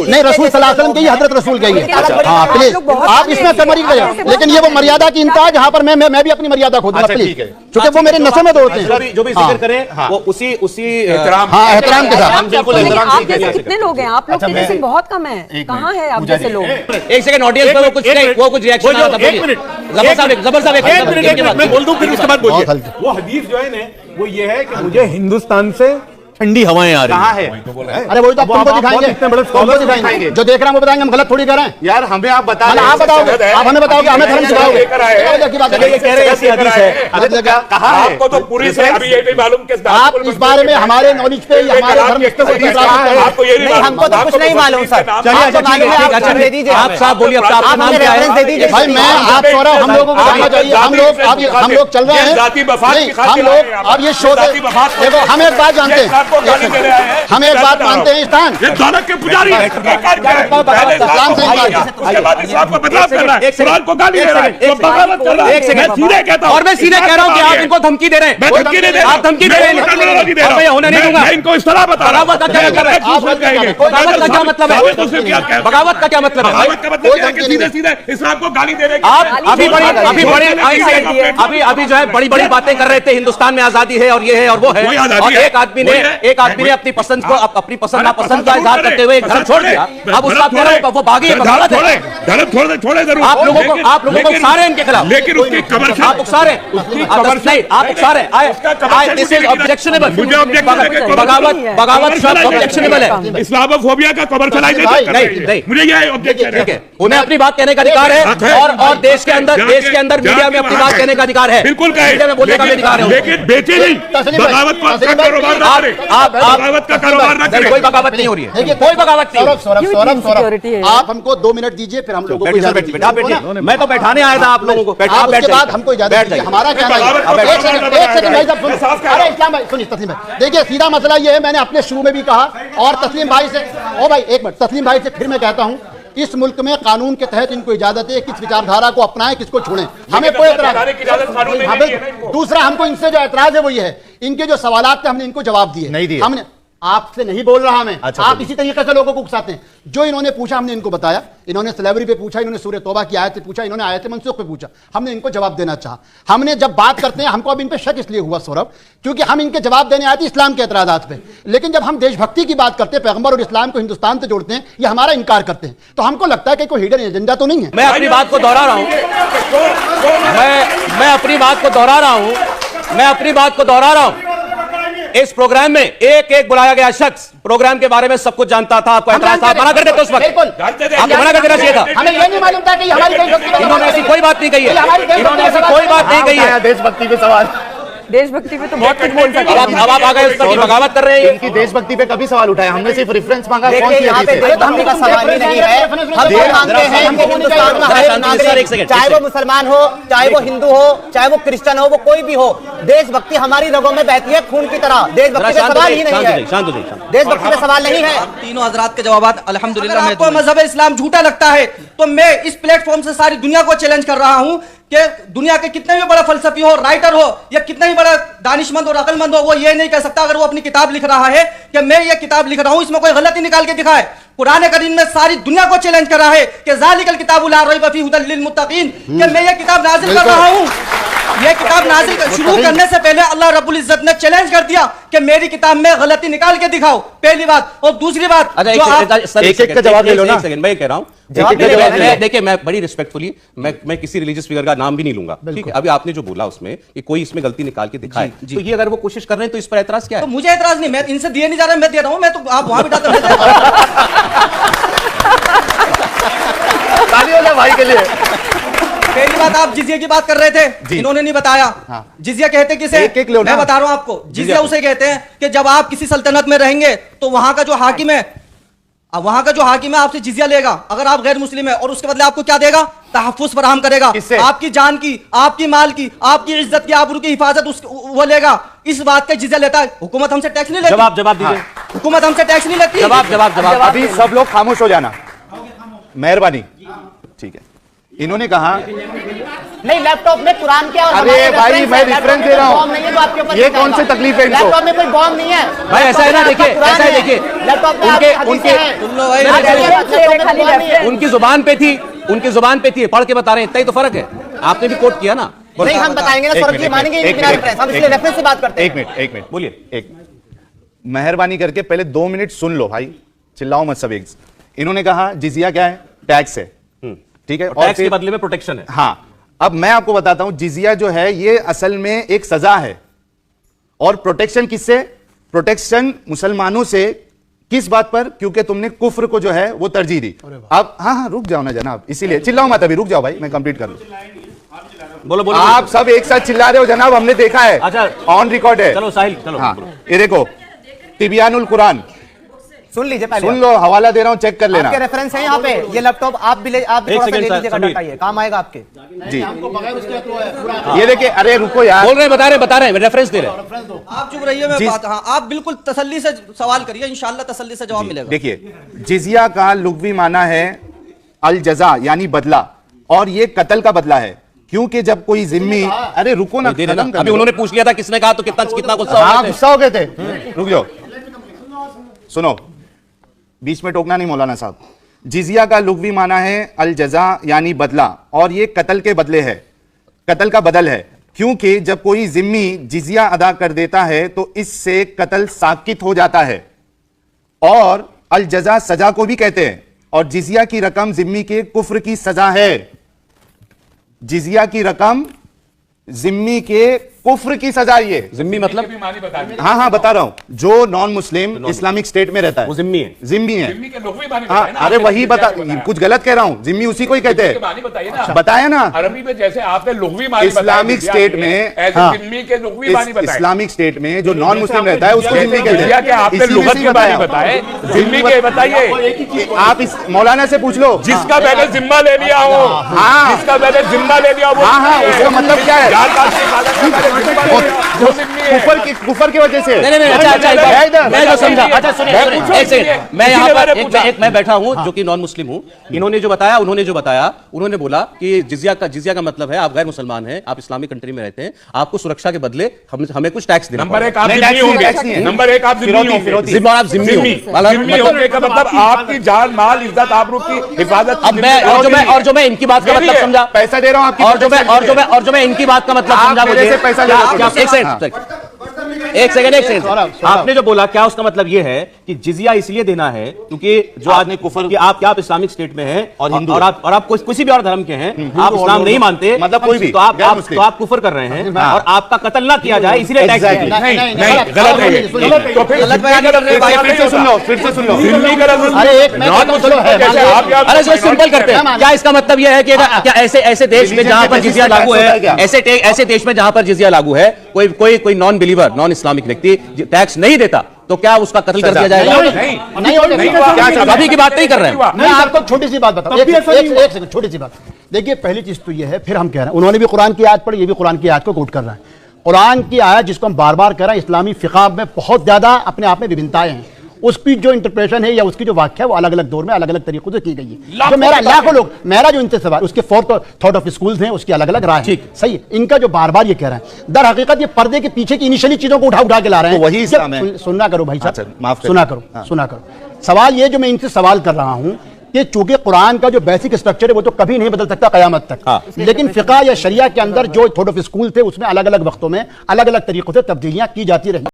नहीं, रसूल सल्लल्लाहु अलैहि वसल्लम कहिए, हजरत रसूल कहिए। हाँ प्लीज, आप इसमें समरी गए, लेकिन ये वो मर्यादा की इंतहा जहां पर मैं भी अपनी मर्यादा खो दूंगा प्लीज, क्योंकि वो मेरे नशे में तो होते हैं। जो भी जिक्र करें वो उसी एहतराम के साथ। कितने लोग हैं आप लोग के जैसे? बहुत कम है। कहाँ है आप जैसे लोग? एक सेकंड, ऑडियंस पे वो कुछ रिएक्शन आ रहा था। एक मिनट, जबर साहब मैं बोल दूं फिर उसके बाद बोलिए। वो हदीस जो है ना, वो ये है कि मुझे हिंदुस्तान से ठंडी हवाएं आ रही कहाँ है? अरे वही तो आप तुमको दिखाएंगे, जो देख रहे हैं वो बताएंगे, हम गलत थोड़ी कर रहे हैं यार। हमें आप बता, आप बताओगे, आप हमें बताओगे, हमें धर्म सिखाओगे। आपको तो पूरी से अभी ये नहीं मालूम कि आप इस बारे में हमारे नॉलेज पे, हमारे धर्म आपको ये नहीं, हमको तो कुछ नहीं मालूम सर। आप साहब बोलिए, आपने रेफरेंस दे दीजिए। भाई मैं आप कह रहा हूं, हम लोगों को जानना चाहिए। हम लोग चल रहे हैं, हम लोग अब ये शो देखो, हम एक बात जानते हैं, हम एक बात मानते हैं, स्थान ये दानव के पुजारी है, उसके बाद इस्लाम को बदलाव कर रहा है, कुरान को गाली दे रहा है, तो बगावत कर रहा है। मैं सीधे कहता हूं, और मैं सीधे कह रहा हूं कि आप इनको धमकी दे रहे हैं। मैं धमकी नहीं दे रहा, आप धमकी दे रहे हैं, टर्मिनोलॉजी दे रहा हूं, होने नहीं दूंगा। मैं इनको इस तरह बता रहा हूं। बगावत का क्या मतलब है? बगावत का क्या मतलब है? बगावत का क्या मतलब है? बगावत का मतलब है कि सीधे सीधे इस्लाम को गाली दे रहे हैं। आप अभी जो है बड़ी बड़ी बातें कर रहे थे, हिंदुस्तान में आजादी है और ये है और वो है, और एक आदमी ने अपनी पसंद को, अपनी पसंद नापसंद का इजहार करते हुए घर छोड़ दिया। अब उस बात को वो भागी, बगावत है। धर्म छोड़े जरूर। आप लोगों को उकसारे इनके खिलाफ, लेकिन उसकी कमर्शियल आप उकसारे, आप उकसारे। This is objectionable. मुझे ऑब्जेक्शन बगावत सब ऑब्जेक्शनेबल है। इस्लामोफोबिया का कमर्शियलाइजेशन नहीं, मुझे ये ऑब्जेक्शन है। उन्हें अपनी बात कहने का अधिकार है, और देश के अंदर मीडिया में अपनी बात कहने का अधिकार है। बिल्कुल मीडिया में बोलने का भी अधिकार है, लेकिन बेचे नहीं। बगावत का कारोबार ना करें, बगावत का कारोबार ना करें। कोई बगावत नहीं हो रही है, कोई बगावत नहीं। सौरभ, आप हमको 2 मिनट दीजिए, फिर हम लोगों को मैं तो बैठाने आया था आप लोगों को। उसके बाद हमको इजाजत दीजिए। हमारा क्या एक सेकंड भाई साहब सुनिए। अरे इस्लाम भाई सुनिए, तस्लीम भाई देखिए, सीधा मसला ये है, मैंने अपने शुरू में भी कहा, और तस्लीम भाई से, ओ भाई एक मिनट, तस्लीम भाई से फिर मैं कहता हूं, इस मुल्क में कानून के तहत इनको इजाजत है, किस विचारधारा को अपनाएं, किसको छोड़ें, हमें कोई एतराज। दूसरा, हमको इनसे जो एतराज है वो ये है, इनके जो सवालात थे हमने इनको जवाब दिए, नहीं दिए। हमने आपसे नहीं बोल रहा मैं। अच्छा, आप बोलिए। इसी तरीके से लोगों को उकसाते हैं। जो इन्होंने पूछा हमने इनको बताया, इन्होंने स्लेवरी पे पूछा, इन्होंने सूरह तौबा की आयत पे पूछा, इन्होंने आयत मंसूख पे पूछा, हमने इनको जवाब देना चाहा। हमने जब बात करते हैं, हमको अब इन पे शक इसलिए हुआ सौरभ, क्योंकि हम इनके जवाब देने आए थे इस्लाम के एतराजात पे, लेकिन जब हम देशभक्ति की बात करते हैं, पैगंबर और इस्लाम को हिंदुस्तान से जोड़ते हैं, ये हमारा इनकार करते हैं, तो हमको लगता है कि कोई हिडन एजेंडा तो नहीं है। मैं अपनी बात को दोहरा रहा हूं, मैं अपनी बात को दोहरा रहा हूं, मैं अपनी बात को दोहरा रहा हूं। इस प्रोग्राम में एक एक बुलाया गया शख्स प्रोग्राम के बारे में सब कुछ जानता था। आपको एतराज था, मना कर देते उस वक्त, आपको मना कर देना चाहिए था। हमें ये नहीं मालूम था कि हमारी देशभक्ति, इन्होंने ऐसी कोई बात नहीं कही है, इन्होंने ऐसी कोई बात नहीं कही है। देशभक्ति पे सवाल, देशभक्ति पे तो बहुत कुछ बोल सकते हैं। अब आप आ गए उस पर बगावत कर रहे हैं। इनकी देशभक्ति पे कभी सवाल उठाया? हमने सिर्फ रेफरेंस मांगा। कौन देखिए सी यहाँ पे हदीस है? देशभक्ति का सवाल ही नहीं है। हम ये मानते हैं कि हिंदुस्तान में हर एक नागरिक, चाहे वो मुसलमान हो, चाहे वो हिंदू हो, चाहे वो क्रिश्चियन हो, वो कोई भी हो, देशभक्ति हमारी रगों में बहती है खून की तरह। देशभक्ति पे सवाल ही नहीं है, देशभक्ति पे सवाल नहीं है। तीनों हजरात के जवाब अल्हम्दुलिल्लाह। अगर आपको मजहब इस्लाम झूठा लगता है तो मैं इस प्लेटफॉर्म से सारी दुनिया को चैलेंज कर रहा हूं कि दुनिया के कितने भी बड़ा फलसफी हो, राइटर हो, या कितना ही बड़ा दानिशमंद और अकलमंद हो, वो ये नहीं कह सकता अगर वो अपनी किताब लिख रहा है कि मैं ये किताब लिख रहा हूं, इसमें कोई गलती निकाल के दिखाए। कुरान करीम में सारी दुनिया को चैलेंज कर रहा है कि ज़ालिकल किताबु ला रैब फीहि हुदल लिल मुत्तकीन, कि मैं ये किताब नाजिल कर रहा हूं। ये किताब नाजिल शुरू करने से पहले अल्लाह रब्बुल इज्जत ने चैलेंज कर दिया कि मेरी किताब में गलती निकाल के दिखाओ, पहली बात। और दूसरी बात, एक का जवाब ले लो ना। मैं कह रहा हूं, देखिए मैं बड़ी रिस्पेक्टफुली मैं किसी रिलीजियस फिगर का नाम भी नहीं लूंगा, ठीक है? अभी आपने जो बोला उसमें कि कोई इसमें गलती निकाल के दिखाए, तो ये अगर वो कोशिश कर रहे हैं तो इस पर एतराज क्या है? तो मुझे एतराज नहीं, मैं इनसे दिए नहीं जा रहा, मैं दे रहा हूं, मैं तो आप वहां बिठाते ताली हो जाए भाई के लिए। पहली बात, आप जिजिया की बात कर रहे थे, इन्होंने नहीं बताया। हाँ। जिजिया कहते किसे? एक लो ना। मैं बता रहा हूं आपको, जिजिया उसे कहते हैं कि जब आप किसी सल्तनत में रहेंगे तो वहां का जो हाकिम है, आपसे जिजिया लेगा अगर आप गैर मुस्लिम है, और उसके बदले आपको क्या देगा? तहफ्फुज़ फराहम करेगा, आपकी जान की, आपकी माल की, आपकी इज्जत की, आबरू की हिफाजत वो लेगा। इस बात का जिजिया लेता है। हुकूमत हमसे टैक्स नहीं लेती। जवाब दीजिए। हुकूमत हमसे टैक्स नहीं लेती। जवाब अभी सब लोग खामोश हो जाना, मेहरबानी, ठीक है। इन्होंने कहा नहीं, लैपटॉप में कुरान क्या? अरे भाई मैं रेफरेंस दे रहा हूं, ये कौन सी तकलीफ है इनको? लैपटॉप में कोई बॉम्ब नहीं है भाई, ऐसा है ना, देखिए ऐसा है, देखिए लैपटॉप में उनकी जुबान पे थी, पढ़ के बता रहे हैं, इतना ही तो फर्क है। आपने भी कोट किया ना। नहीं, हम बताएंगे ना सौरभ जी, मानेंगे नहीं बिना रेफरेंस, हम इसलिए रेफरेंस से बात करते हैं। एक मिनट बोलिए। मेहरबानी करके पहले 2 मिनट सुन लो भाई, चिल्लाओ मत सब। इन्होंने कहा जिजिया क्या है? टैक्स है, ठीक है, और टैक्स के बदले में प्रोटेक्शन है। हाँ, अब मैं आपको बताता हूं, जिजिया जो है ये असल में एक सजा है। और प्रोटेक्शन किससे? प्रोटेक्शन मुसलमानों से। किस बात पर? क्योंकि तुमने कुफ्र को जो है वो तरजीह दी। अब हाँ, रुक जाओ ना जनाब, इसीलिए चिल्लाओ मत, अभी रुक जाओ भाई, मैं कंप्लीट कर लूं। बोलो। आप सब एक साथ चिल्ला रहे हो जनाब, हमने देखा है, अच्छा ऑन रिकॉर्ड है। चलो साहिल, चलो। हाँ, ये देखो तिबियानुल कुरान, सुन लीजिए, पहले सुन लो, हवाला दे रहा हूं, चेक कर लेना। आपके रेफरेंस है यहाँ पे। ये लैपटॉप आप भी आप थोड़ा सा ले लीजिएगा, डाटा ये काम आएगा आपके। जी, ये देखिए, अरे रुको यार, बोल रहे हैं, बता रहे हैं, रेफरेंस दे रहे हैं। आप चुप रहिए, मैं बात। हाँ, आप बिल्कुल तसल्ली से सवाल करिए, इंशाल्लाह तसल्ली से जवाब मिलेगा। देखिए, जिजिया का लुग़वी माना है अल जज़ा, यानी बदला, और ये कत्ल का बदला है। क्योंकि जब कोई जिम्मी, अरे रुको ना, अभी उन्होंने पूछ लिया था किसने कहा, तो कितना गुस्सा हो गए थे। रुक जाओ, सुनो, बीच में टोकना नहीं मौलाना साहब। जिजिया का लुग़वी माना है अल जज़ा, यानी बदला, और ये कत्ल के बदले है, कत्ल का बदल है। क्योंकि जब कोई जिम्मी जिजिया अदा कर देता है तो इससे कत्ल साकित हो जाता है। और अल जज़ा सजा को भी कहते हैं, और जिजिया की रकम जिम्मी के कुफ्र की सजा है। जिजिया की रकम जिम्मी के कुफ्र की सजा। ये जिम्मी मतलब? हाँ बता रहा हूं, जो नॉन मुस्लिम इस्लामिक स्टेट में रहता है वो जिम्मी है। जिम्मी है। हाँ, अरे वही बता, कुछ गलत कह रहा हूँ, जिम्मी उसी को ही कहते हैं। बताया ना, अरबी में जैसे आपने लुग़वी मानी इस्लामिक स्टेट में, इस्लामिक स्टेट में जो नॉन मुस्लिम रहता है उसको जिम्मी कहते हैं। आपने लुग़त के बारे में बताए, जिम्मी के बताइए। आप इस मौलाना से पूछ लो, जिसका मैंने जिम्मा ले लिया हो। हाँ, जिसका मैंने जिम्मा ले लिया हो। हाँ, उसका मतलब क्या है? जो जिम्मी कुफर की वजह से। नहीं, अच्छा, मैं जो समझा, अच्छा सुनिए, एक सेकंड, मैं यहाँ पर मैं बैठा हूँ जो कि नॉन मुस्लिम हूँ। उन्होंने जो बताया, उन्होंने बोला कि जिजिया का मतलब है आप गैर मुसलमान हैं, आप इस्लामिक कंट्री में रहते हैं, आपको सुरक्षा के बदले हमें कुछ टैक्स देना। नंबर एक आप जिम्मी होंगे, नंबर एक आप जिम्मी होंगे, आप जिम्मी होंगे का मतलब आपकी जान माल इज्जत आबरू की हिफाजत। अब मैं और जो मैं इनकी बात का मतलब समझा, पैसा दे रहा हूं आपकी, और जो मैं इनकी बात का मतलब समझा, मुझे पैसा ले रहा हूं। एक सेकंड, आपने जो बोला क्या उसका मतलब ये है कि जिजिया इसलिए देना है क्योंकि जो आदमी कुफर, कि आप इस्लामिक स्टेट में हैं और हिंदू और आप किसी भी और धर्म के हैं, आप इस्लाम नहीं मानते, मतलब कोई भी, तो आप कुफर कर रहे हैं और आपका कत्ल ना किया जाए इसलिए टैक्स। नहीं, गलत है। तो फिर सुन लो, अरे सिंपल करते हैं, क्या इसका मतलब यह है कि क्या ऐसे देश में जहां पर जिजिया लागू है, ऐसे देश में जहां पर जिजिया लागू है, कोई नॉन बिलीवर, नॉन इस्लामिक व्यक्ति टैक्स नहीं देता तो क्या उसका कत्ल कर दिया जाएगा? नहीं, अभी की बात नहीं कर रहे हैं। मैं आपको छोटी सी बात बताऊं, एक सेकंड, छोटी सी बात। देखिए, पहली चीज तो ये है, फिर हम कह रहे हैं, उन्होंने भी कुरान की आयत पढ़ी, ये भी कुरान की आयत को कोट कर रहा है। कुरान की आयत जिसको हम बार बार कह रहे हैं, इस्लामी फिक़ा में बहुत ज्यादा अपने आप में विभिन्नताएं हैं, उसकी जो इंटरप्रेशन है या उसकी जो व्याख्या है वो अलग अलग दौर में अलग अलग तरीकों से की गई है। जो मेरा जो इनसे सवाल, उसके थॉट ऑफ स्कूल्स हैं, उसकी अलग अलग राय है, सही है। इनका जो बार बार ये कह रहे हैं, दर हकीकत ये पर्दे के पीछे की इनिशियली चीजों को उठा के ला रहे हैं, वही इस्लाम है। सुनना करो भाई साहब, माफ सुना करो। सवाल ये जो मैं इनसे सवाल कर रहा हूं कि चूंकि कुरान का जो बेसिक स्ट्रक्चर है वो तो कभी नहीं बदल सकता कयामत तक, लेकिन फिक़ा या शरिया के अंदर जो थॉट ऑफ स्कूल थे उसमें अलग अलग वक्तों में अलग अलग तरीकों से तब्दीलियां की जाती रही।